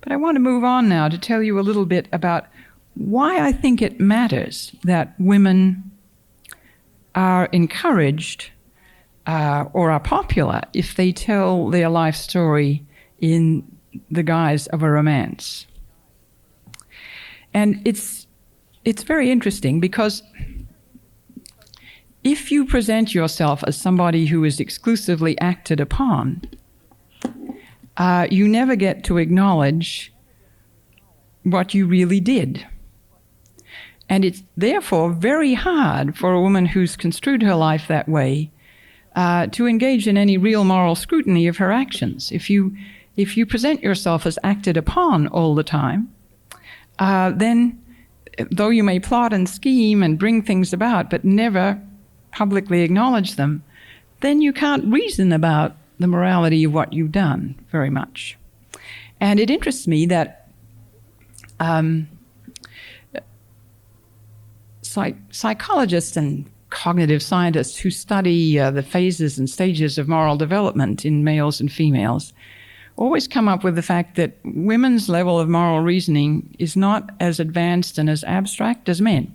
But I want to move on now to tell you a little bit about why I think it matters that women are encouraged or are popular if they tell their life story in the guise of a romance. And it's very interesting because if you present yourself as somebody who is exclusively acted upon, you never get to acknowledge what you really did. And it's therefore very hard for a woman who's construed her life that way to engage in any real moral scrutiny of her actions. If you present yourself as acted upon all the time, then though you may plot and scheme and bring things about but never publicly acknowledge them, then you can't reason about the morality of what you've done very much. And it interests me that psychologists and cognitive scientists who study the phases and stages of moral development in males and females always come up with the fact that women's level of moral reasoning is not as advanced and as abstract as men.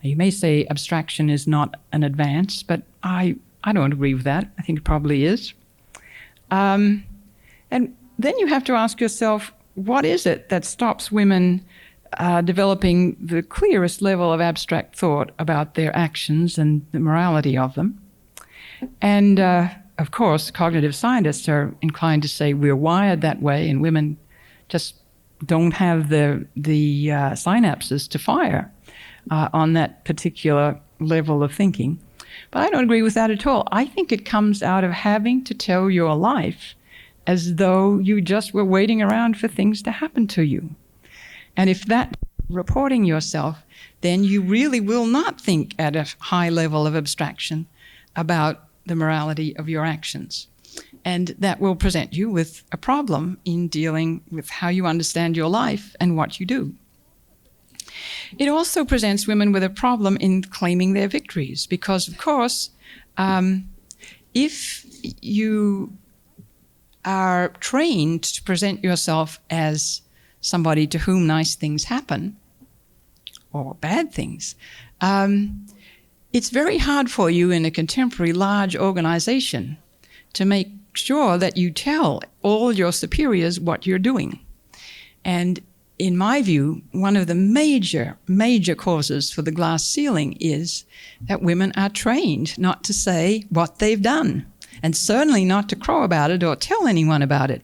You may say abstraction is not an advance, but I I don't agree with that. I think it probably is. And then you have to ask yourself, what is it that stops women developing the clearest level of abstract thought about their actions and the morality of them? And of course, cognitive scientists are inclined to say we're wired that way, and women just don't have the synapses to fire on that particular level of thinking. But I don't agree with that at all. I think it comes out of having to tell your life as though you just were waiting around for things to happen to you. And if that's reporting yourself, then you really will not think at a high level of abstraction about the morality of your actions. And that will present you with a problem in dealing with how you understand your life and what you do. It also presents women with a problem in claiming their victories because, of course, if you are trained to present yourself as somebody to whom nice things happen, or bad things, it's very hard for you in a contemporary large organization to make sure that you tell all your superiors what you're doing. And in my view, one of the major causes for the glass ceiling is that women are trained not to say what they've done, and certainly not to crow about it or tell anyone about it.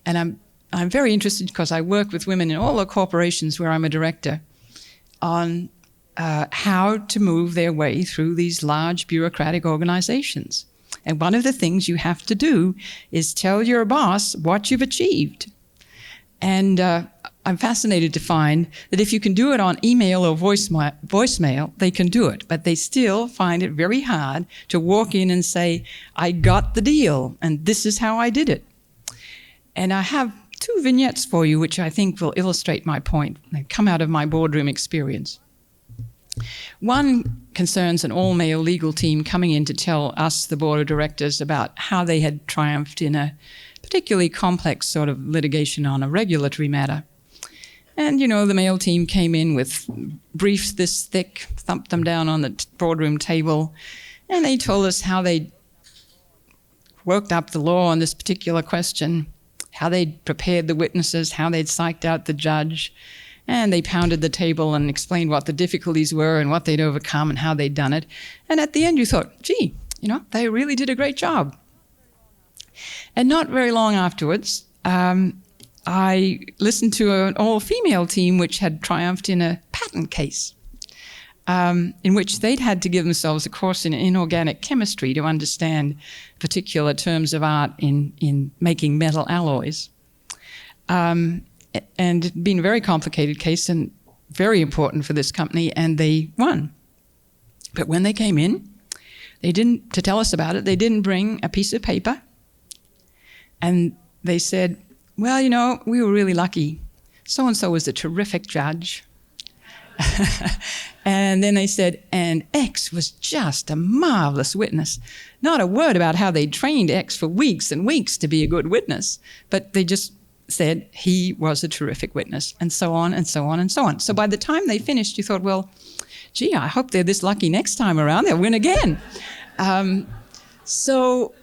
And I'm very interested because I work with women in all the corporations where I'm a director on how to move their way through these large bureaucratic organizations. And one of the things you have to do is tell your boss what you've achieved. And I'm fascinated to find that if you can do it on email or voicemail, they can do it. But they still find it very hard to walk in and say, I got the deal, and this is how I did it. And I have 2 vignettes for you, which I think will illustrate my point. They come out of my boardroom experience. One concerns an all-male legal team coming in to tell us, the board of directors, about how they had triumphed in a particularly complex sort of litigation on a regulatory matter. And, the male team came in with briefs this thick, thumped them down on the boardroom table, and they told us how they worked up the law on this particular question, how they'd prepared the witnesses, how they'd psyched out the judge, and they pounded the table and explained what the difficulties were and what they'd overcome and how they'd done it. And at the end you thought, gee, they really did a great job. And not very long afterwards, I listened to an all-female team which had triumphed in a patent case, in which they'd had to give themselves a course in inorganic chemistry to understand particular terms of art in making metal alloys. And it'd been a very complicated case and very important for this company, and they won. But when they came in, to tell us about it, they didn't bring a piece of paper. And they said, well, we were really lucky. So-and-so was a terrific judge. And then they said, and X was just a marvelous witness. Not a word about how they trained X for weeks and weeks to be a good witness, but they just said he was a terrific witness, and so on and so on and so on. So by the time they finished, you thought, well, gee, I hope they're this lucky next time around. They'll win again. So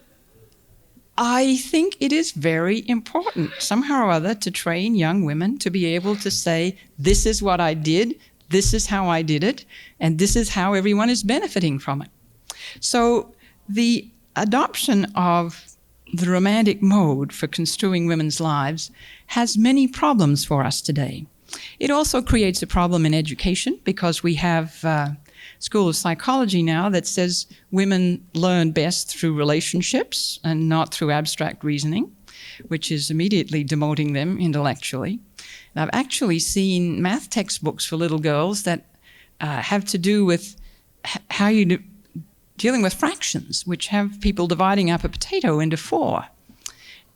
I think it is very important, somehow or other, to train young women to be able to say, this is what I did, this is how I did it, and this is how everyone is benefiting from it. So the adoption of the romantic mode for construing women's lives has many problems for us today. It also creates a problem in education because we have a school of psychology now that says women learn best through relationships and not through abstract reasoning, which is immediately demoting them intellectually. And I've actually seen math textbooks for little girls that have to do with how you dealing with fractions, which have people dividing up a potato into 4.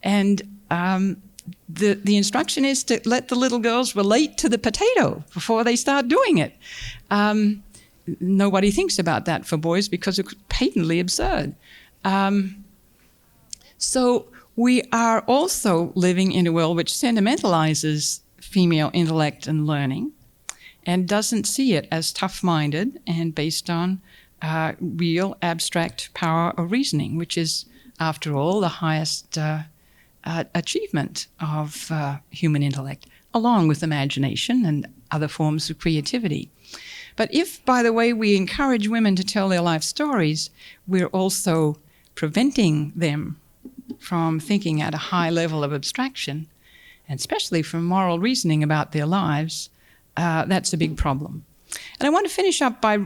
And the instruction is to let the little girls relate to the potato before they start doing it. Nobody thinks about that for boys because it's patently absurd. So we are also living in a world which sentimentalizes female intellect and learning and doesn't see it as tough-minded and based on real abstract power of reasoning, which is, after all, the highest achievement of human intellect, along with imagination and other forms of creativity. But if, by the way, we encourage women to tell their life stories, we're also preventing them from thinking at a high level of abstraction, and especially from moral reasoning about their lives. That's a big problem. And I want to finish up by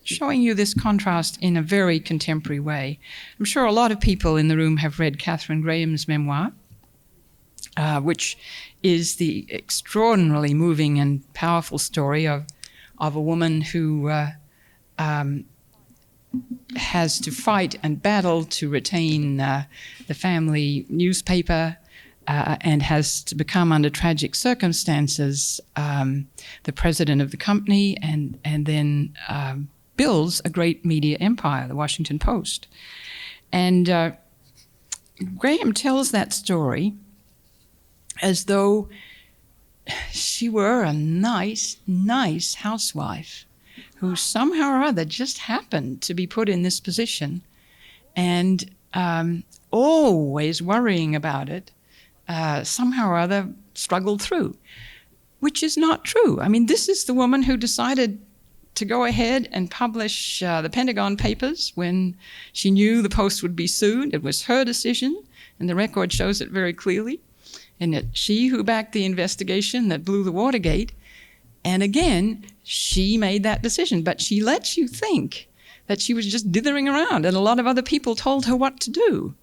showing you this contrast in a very contemporary way. I'm sure a lot of people in the room have read Katharine Graham's memoir, which is the extraordinarily moving and powerful story of a woman who has to fight and battle to retain the family newspaper, and has to become, under tragic circumstances, the president of the company, and then builds a great media empire, the Washington Post. And Graham tells that story as though she were a nice housewife who somehow or other just happened to be put in this position, and always worrying about it, somehow or other struggled through, which is not true. I mean, this is the woman who decided to go ahead and publish the Pentagon Papers when she knew the Post would be sued. It was her decision, and the record shows it very clearly. And it's she who backed the investigation that blew the Watergate. And again, she made that decision. But she lets you think that she was just dithering around, and a lot of other people told her what to do.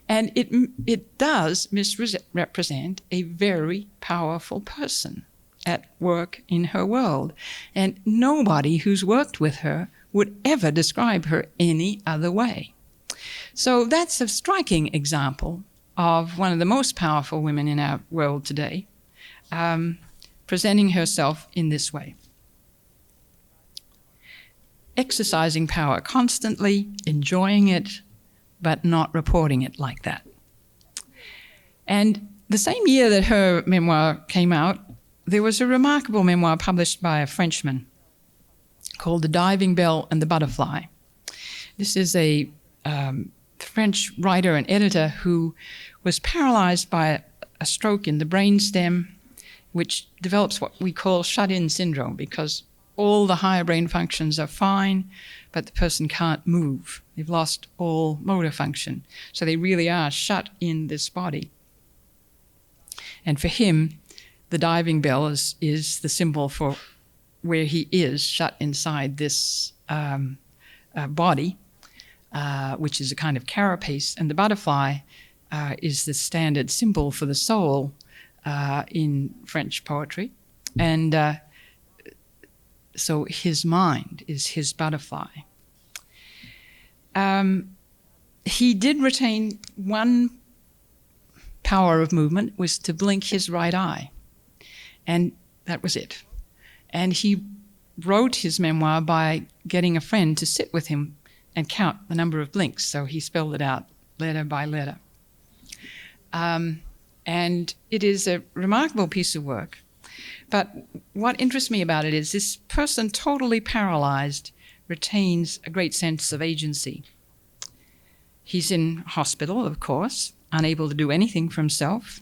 And it does misrepresent a very powerful person at work in her world. And nobody who's worked with her would ever describe her any other way. So that's a striking example of one of the most powerful women in our world today, presenting herself in this way. Exercising power constantly, enjoying it, but not reporting it like that. And the same year that her memoir came out, there was a remarkable memoir published by a Frenchman called The Diving Bell and the Butterfly. This is a French writer and editor who was paralyzed by a stroke in the brainstem, which develops what we call shut-in syndrome, because all the higher brain functions are fine, but the person can't move. They've lost all motor function. So they really are shut in this body. And for him, the diving bell is the symbol for where he is, shut inside this body, which is a kind of carapace. And the butterfly is the standard symbol for the soul in French poetry. And so his mind is his butterfly. He did retain one power of movement, was to blink his right eye. And that was it. And he wrote his memoir by getting a friend to sit with him and count the number of blinks. So he spelled it out letter by letter. And it is a remarkable piece of work. But what interests me about it is this person, totally paralyzed, retains a great sense of agency. He's in hospital, of course, unable to do anything for himself.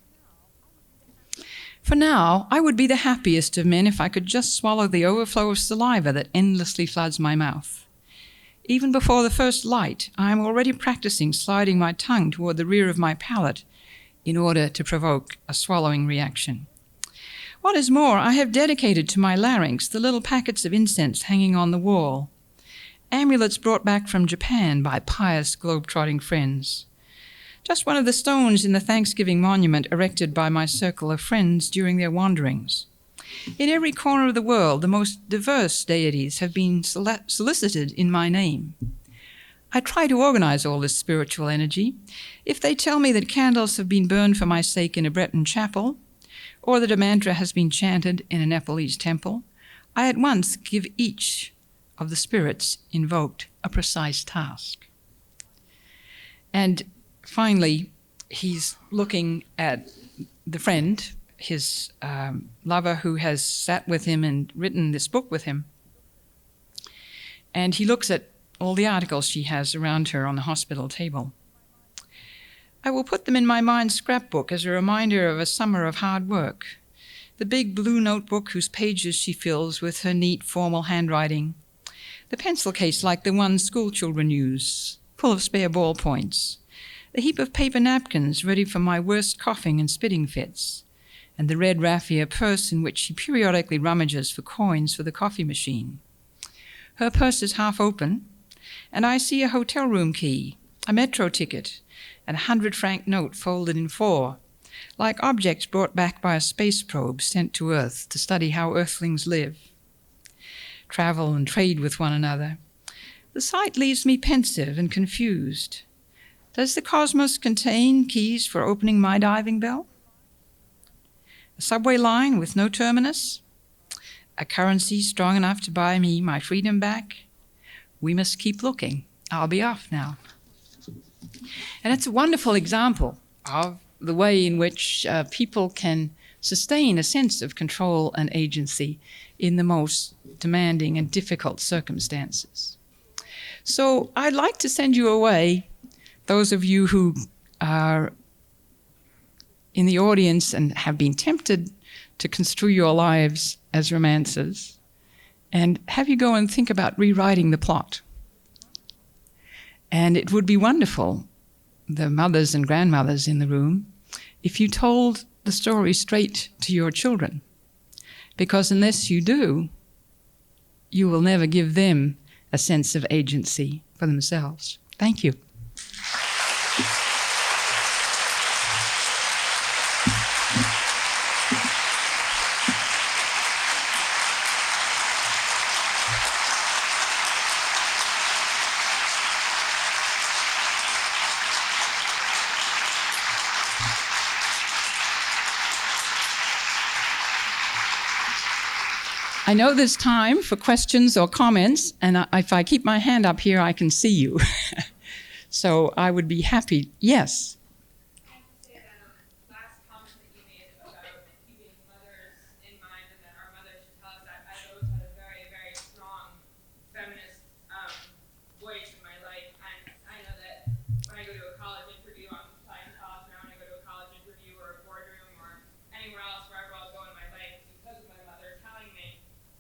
For now, I would be the happiest of men if I could just swallow the overflow of saliva that endlessly floods my mouth. Even before the first light, I am already practicing sliding my tongue toward the rear of my palate in order to provoke a swallowing reaction. What is more, I have dedicated to my larynx the little packets of incense hanging on the wall, amulets brought back from Japan by pious globe-trotting friends. Just one of the stones in the Thanksgiving monument erected by my circle of friends during their wanderings. In every corner of the world, the most diverse deities have been solicited in my name. I try to organize all this spiritual energy. If they tell me that candles have been burned for my sake in a Breton chapel, or that a mantra has been chanted in a Nepalese temple, I at once give each of the spirits invoked a precise task. And finally, he's looking at the friend, his lover who has sat with him and written this book with him. And he looks at all the articles she has around her on the hospital table. I will put them in my mind's scrapbook as a reminder of a summer of hard work. The big blue notebook whose pages she fills with her neat, formal handwriting. The pencil case like the ones school children use, full of spare ballpoints. The heap of paper napkins ready for my worst coughing and spitting fits. And the red raffia purse in which she periodically rummages for coins for the coffee machine. Her purse is half open, and I see a hotel room key, a metro ticket, and a 100-franc note folded in 4, like objects brought back by a space probe sent to Earth to study how Earthlings live, travel and trade with one another. The sight leaves me pensive and confused. Does the cosmos contain keys for opening my diving bell? A subway line with no terminus? A currency strong enough to buy me my freedom back? We must keep looking. I'll be off now. And it's a wonderful example of the way in which people can sustain a sense of control and agency in the most demanding and difficult circumstances. So I'd like to send you away, those of you who are in the audience and have been tempted to construe your lives as romances, and have you go and think about rewriting the plot. And it would be wonderful, the mothers and grandmothers in the room, if you told the story straight to your children. Because unless you do, you will never give them a sense of agency for themselves. Thank you. I know there's time for questions or comments, and if I keep my hand up here, I can see you. So I would be happy. Yes? I have to say that last comment that you made about keeping mothers in mind and that our mothers should tell us that I've always had a very, very strong feminist voice in my life. And I know that when I go to a college interview, I'm applying to college now, when I go to a college interview or a boardroom or anywhere else, wherever I'll go in my life, because of my mother telling me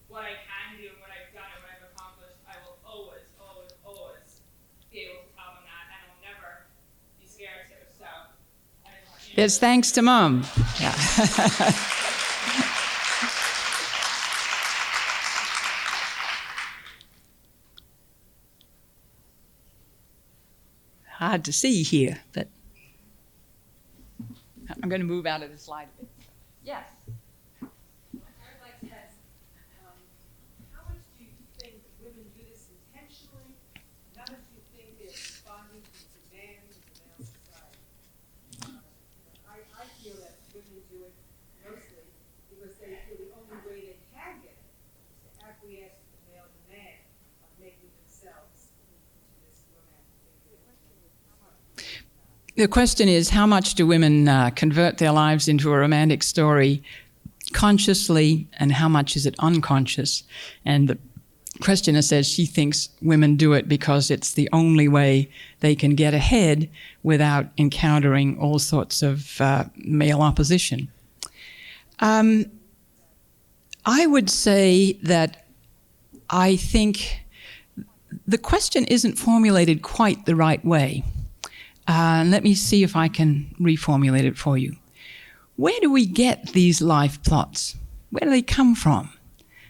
what I can do and what I've done and what I've accomplished, I will always, always, always be able to tell them that, and I'll never be scared to. So, I just want you to Yes, thanks to Mom. Yeah. Hard to see here, but I'm going to move out of this light a bit. Yes. I would like to ask, how much do you think women do this intentionally? How much do you think they're responding to the demands of the male society? I feel that women do it mostly because they feel the only way they can get it is to acquiesce to the male demand of making themselves into this romantic figure. The question is, how much do women convert their lives into a romantic story consciously, and how much is it unconscious? And the questioner says she thinks women do it because it's the only way they can get ahead without encountering all sorts of male opposition. I would say that I think the question isn't formulated quite the right way. Let me see if I can reformulate it for you. Where do we get these life plots? Where do they come from?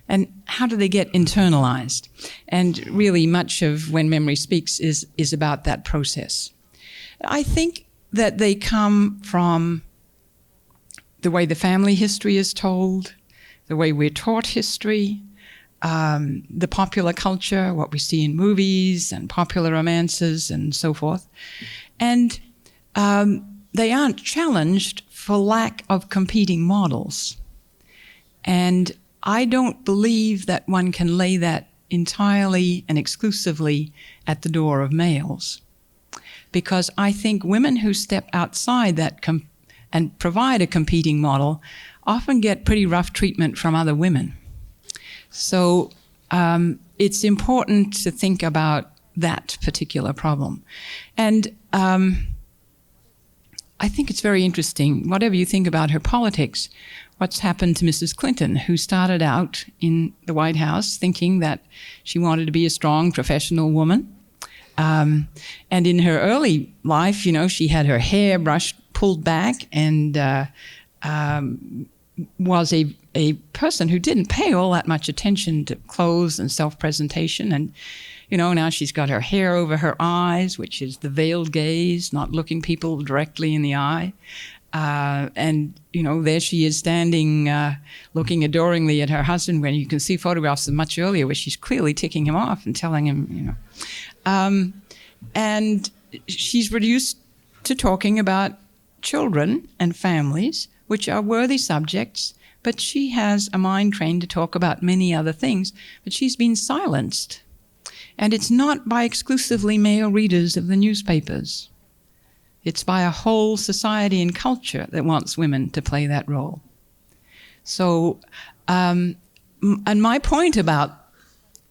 And how do they get internalized? And really much of When Memory Speaks is about that process. I think that they come from the way the family history is told, the way we're taught history, the popular culture, what we see in movies and popular romances and so forth. And they aren't challenged for lack of competing models. And I don't believe that one can lay that entirely and exclusively at the door of males. Because I think women who step outside that and provide a competing model often get pretty rough treatment from other women. So it's important to think about that particular problem. And I think it's very interesting, whatever you think about her politics, what's happened to Mrs. Clinton, who started out in the White House thinking that she wanted to be a strong professional woman. And in her early life, you know, she had her hair pulled back and was a person who didn't pay all that much attention to clothes and self-presentation. And, you know, now she's got her hair over her eyes, which is the veiled gaze, not looking people directly in the eye. And, you know, there she is standing, looking adoringly at her husband, when you can see photographs of much earlier where she's clearly ticking him off and telling him, you know. And she's reduced to talking about children and families, which are worthy subjects, but she has a mind trained to talk about many other things, but she's been silenced. And it's not by exclusively male readers of the newspapers. It's by a whole society and culture that wants women to play that role. So, and my point about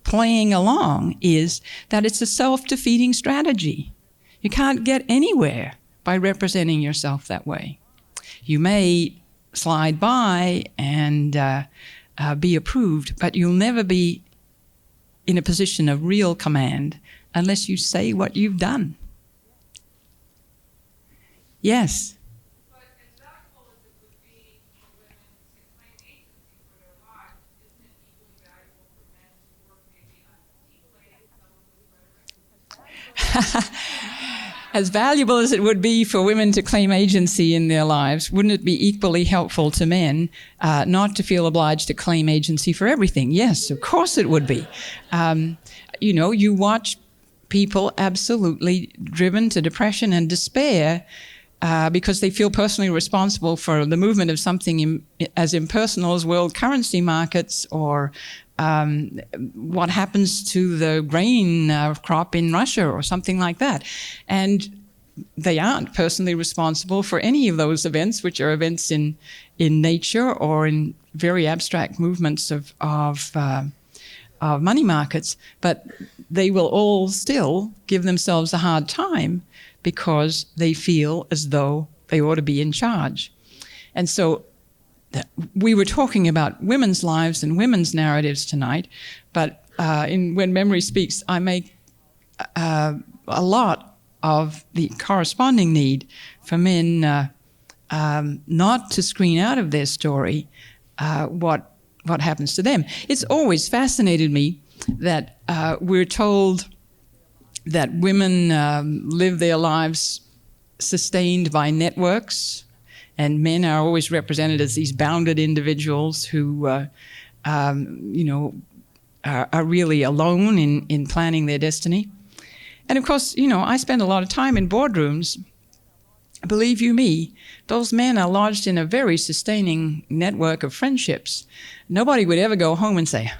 playing along is that it's a self-defeating strategy. You can't get anywhere by representing yourself that way. You may slide by and be approved, but you'll never be in a position of real command unless you say what you've done. Yes? But as valuable as it would be for women to claim agency for their lives, isn't it equally valuable for men to work maybe articulating some of this rhetoric? As valuable as it would be for women to claim agency in their lives, wouldn't it be equally helpful to men not to feel obliged to claim agency for everything? Yes, of course it would be. You know, you watch people absolutely driven to depression and despair because they feel personally responsible for the movement of something as impersonal as world currency markets, or what happens to the grain crop in Russia or something like that. And they aren't personally responsible for any of those events, which are events in nature or in very abstract movements of money markets. But they will all still give themselves a hard time because they feel as though they ought to be in charge. And so we were talking about women's lives and women's narratives tonight, but When Memory Speaks, I make a lot of the corresponding need for men not to screen out of their story what happens to them. It's always fascinated me that we're told that women live their lives sustained by networks, and men are always represented as these bounded individuals who, are really alone in planning their destiny. And of course, I spend a lot of time in boardrooms. Believe you me, those men are lodged in a very sustaining network of friendships. Nobody would ever go home and say,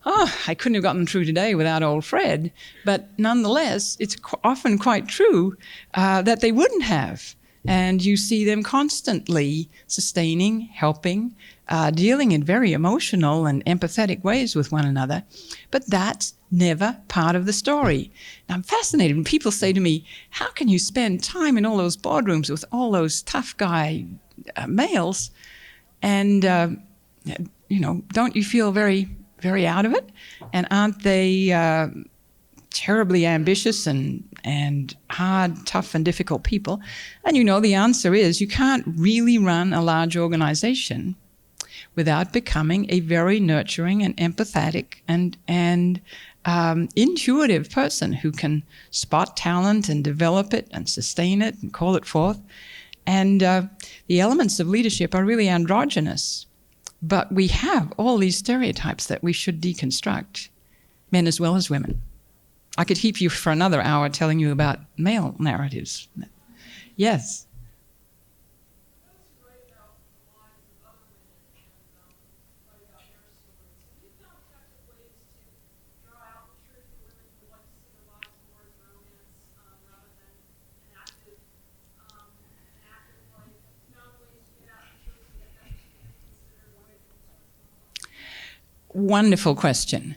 "Oh, I couldn't have gotten through today without old Fred." But nonetheless, it's often quite true that they wouldn't have. And you see them constantly sustaining, helping, dealing in very emotional and empathetic ways with one another. But that's never part of the story. Now, I'm fascinated when people say to me, "How can you spend time in all those boardrooms with all those tough guy males? And, don't you feel very, very out of it? And aren't they terribly ambitious and hard, tough, and difficult people?" And the answer is you can't really run a large organization without becoming a very nurturing and empathetic and intuitive person who can spot talent and develop it and sustain it and call it forth. And the elements of leadership are really androgynous. But we have all these stereotypes that we should deconstruct, men as well as women. I could keep you for another hour telling you about male narratives. Yes? Wonderful question.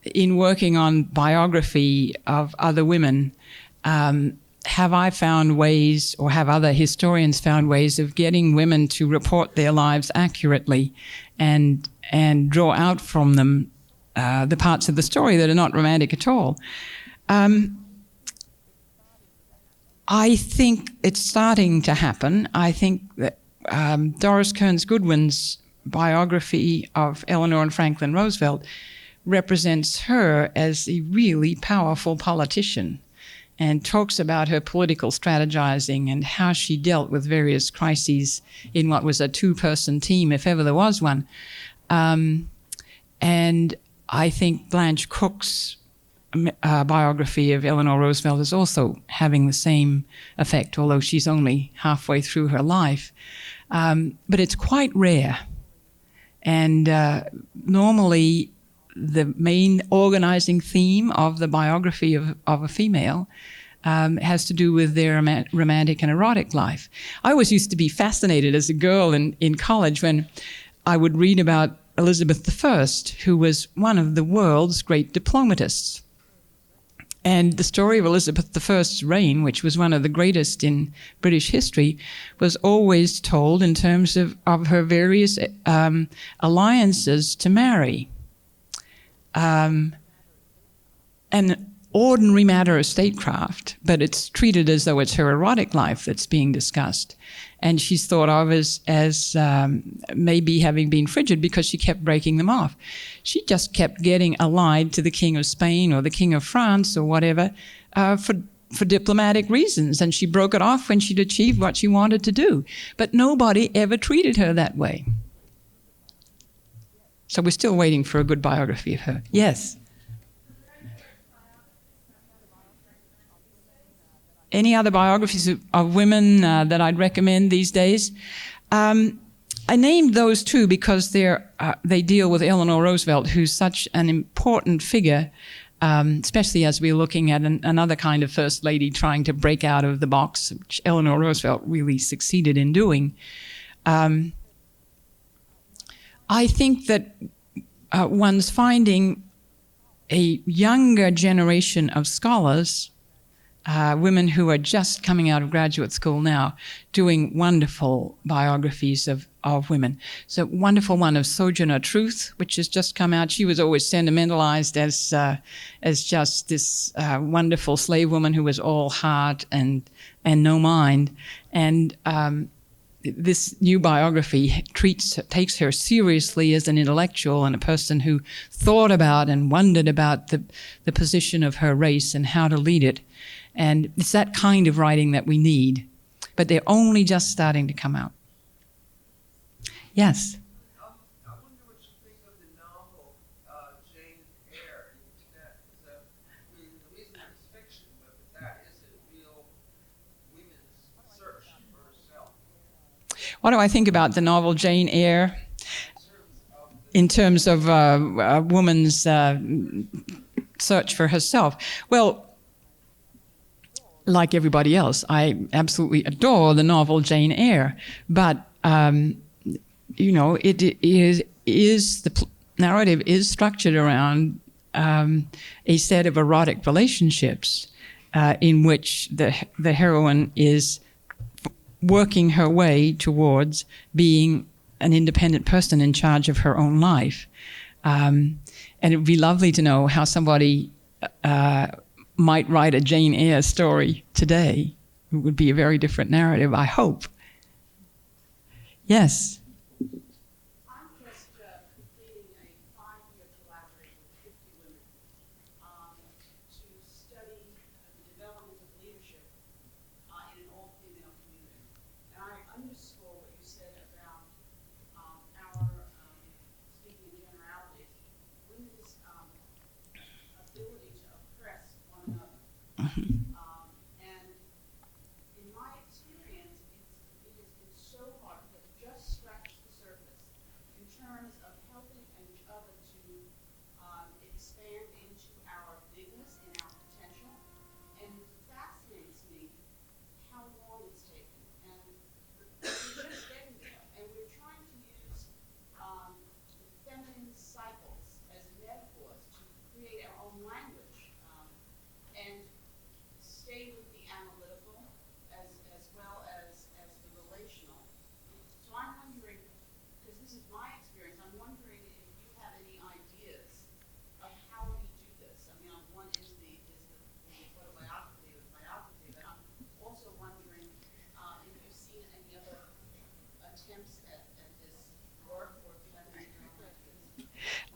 in working on biography of other women, have I found ways, or have other historians found ways of getting women to report their lives accurately and draw out from them the parts of the story that are not romantic at all? I think it's starting to happen. I think that Doris Kearns Goodwin's biography of Eleanor and Franklin Roosevelt represents her as a really powerful politician and talks about her political strategizing and how she dealt with various crises in what was a two-person team, if ever there was one. And I think Blanche Cook's biography of Eleanor Roosevelt is also having the same effect, although she's only halfway through her life. But it's quite rare. And normally the main organizing theme of the biography of a female has to do with their romantic and erotic life. I always used to be fascinated as a girl in college when I would read about Elizabeth I, who was one of the world's great diplomatists. And the story of Elizabeth I's reign, which was one of the greatest in British history, was always told in terms of her various alliances to marry. An ordinary matter of statecraft, but it's treated as though it's her erotic life that's being discussed. And she's thought of as maybe having been frigid because she kept breaking them off. She just kept getting allied to the King of Spain or the King of France or whatever for diplomatic reasons. And she broke it off when she'd achieved what she wanted to do. But nobody ever treated her that way. So we're still waiting for a good biography of her. Yes? Any other biographies of women that I'd recommend these days? I named those two because they deal with Eleanor Roosevelt, who's such an important figure, especially as we're looking at another kind of first lady trying to break out of the box, which Eleanor Roosevelt really succeeded in doing. I think that one's finding a younger generation of scholars, women who are just coming out of graduate school now, doing wonderful biographies of women. So wonderful one of Sojourner Truth, which has just come out. She was always sentimentalized as just this wonderful slave woman who was all heart and no mind. And this new biography takes her seriously as an intellectual and a person who thought about and wondered about the position of her race and how to lead it. And it's that kind of writing that we need. But they're only just starting to come out. Yes? I wonder what you think of the novel Jane Eyre. The reason it's fiction, but that is a real women's search for herself. What do I think about the novel Jane Eyre in terms of a woman's search for herself? Well, like everybody else, I absolutely adore the novel Jane Eyre, but the narrative is structured around a set of erotic relationships in which the heroine is working her way towards being an independent person in charge of her own life. And it would be lovely to know how somebody might write a Jane Eyre story today. It would be a very different narrative, I hope. Yes? I'm just completing a 5-year collaboration with 50 women to study the development of leadership in an all-female community. And I underscore what you said about our, speaking in generalities, women's ability to oppress one another. And in my experience, it has been so hard to just scratch the surface in terms of helping each other to expand into our bigness and our potential. And it fascinates me how long it's taken. And we're just getting there. And we're trying to use the feminine cycles as metaphors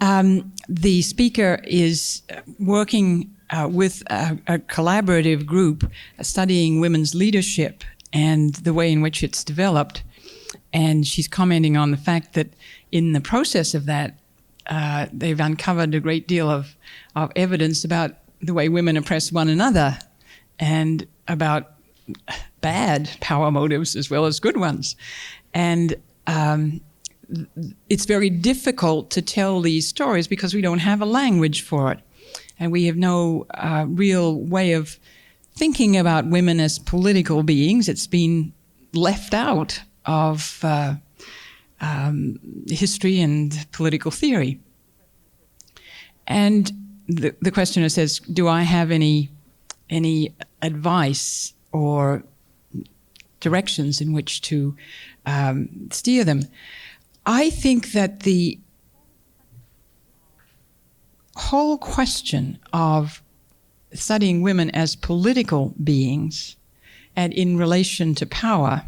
The speaker is working with a collaborative group studying women's leadership and the way in which it's developed. And she's commenting on the fact that in the process of that, they've uncovered a great deal of evidence about the way women oppress one another and about bad power motives as well as good ones. And it's very difficult to tell these stories because we don't have a language for it. And we have no real way of thinking about women as political beings. It's been left out of history and political theory. And the questioner says, do I have any advice or directions in which to steer them? I think that the whole question of studying women as political beings and in relation to power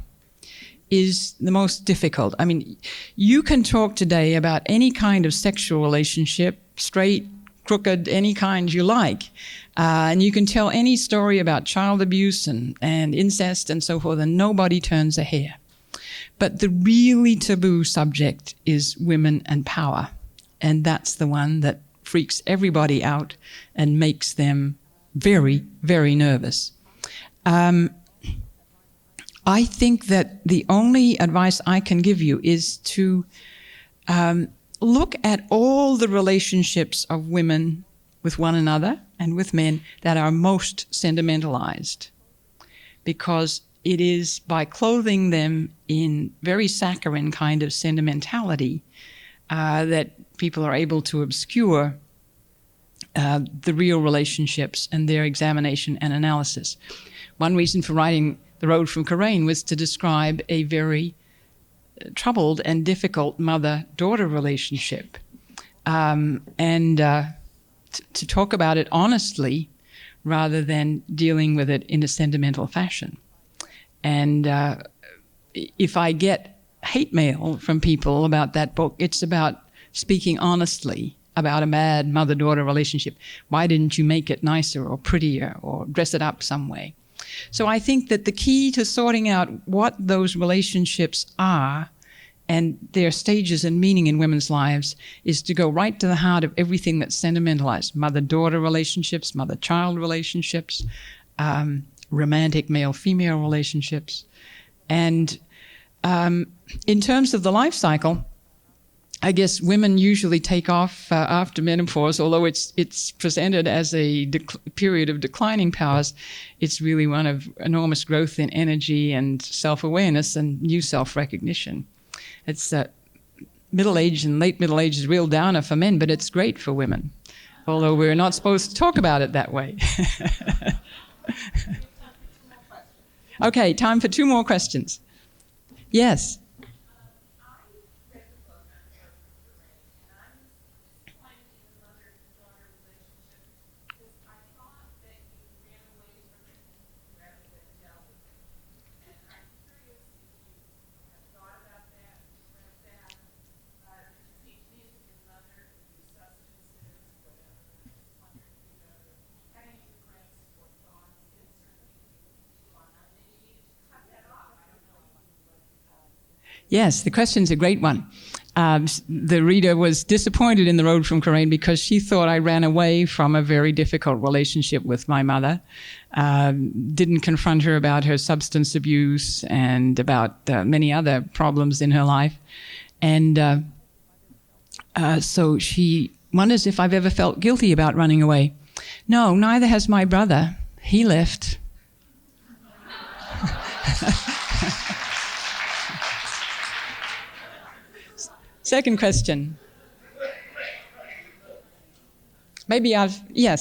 is the most difficult. I mean, you can talk today about any kind of sexual relationship, straight, crooked, any kind you like. And you can tell any story about child abuse and incest and so forth, and nobody turns a hair. But the really taboo subject is women and power. And that's the one that freaks everybody out and makes them very, very nervous. I think that the only advice I can give you is to look at all the relationships of women with one another and with men that are most sentimentalized, because it is by clothing them in very saccharine kind of sentimentality that people are able to obscure the real relationships and their examination and analysis. One reason for writing The Road from Coorain was to describe a very troubled and difficult mother-daughter relationship, and to talk about it honestly rather than dealing with it in a sentimental fashion. And if I get hate mail from people about that book, it's about speaking honestly about a bad mother-daughter relationship. Why didn't you make it nicer or prettier or dress it up some way? So I think that the key to sorting out what those relationships are and their stages and meaning in women's lives is to go right to the heart of everything that's sentimentalized. Mother-daughter relationships, mother-child relationships, romantic male-female relationships. And in terms of the life cycle, I guess women usually take off after menopause, although it's presented as a period of declining powers. It's really one of enormous growth in energy and self-awareness and new self-recognition. It's middle age and late middle age is real downer for men, but it's great for women, although we're not supposed to talk about it that way. Okay, time for 2 more questions. Yes. Yes, the question's a great one. The reader was disappointed in The Road from Coorain because she thought I ran away from a very difficult relationship with my mother, didn't confront her about her substance abuse and about many other problems in her life. And so she wonders if I've ever felt guilty about running away. No, neither has my brother. He left. Second question. Maybe yes. Yeah.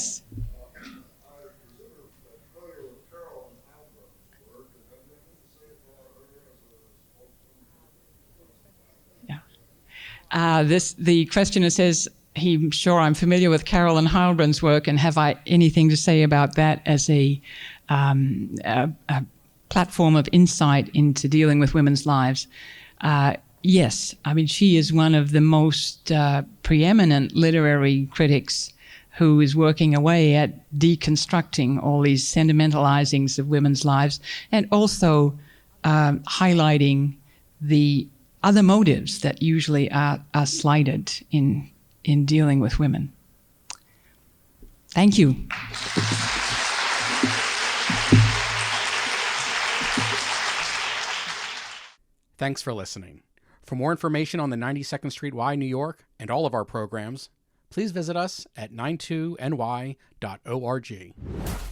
The questioner says, he's sure I'm familiar with Carolyn Heilbrun's work, and have I anything to say about that as a platform of insight into dealing with women's lives? Yes, I mean, she is one of the most preeminent literary critics who is working away at deconstructing all these sentimentalizings of women's lives and also highlighting the other motives that usually are slighted in dealing with women. Thank you. Thanks for listening. For more information on the 92nd Street Y, New York, and all of our programs, please visit us at 92ny.org.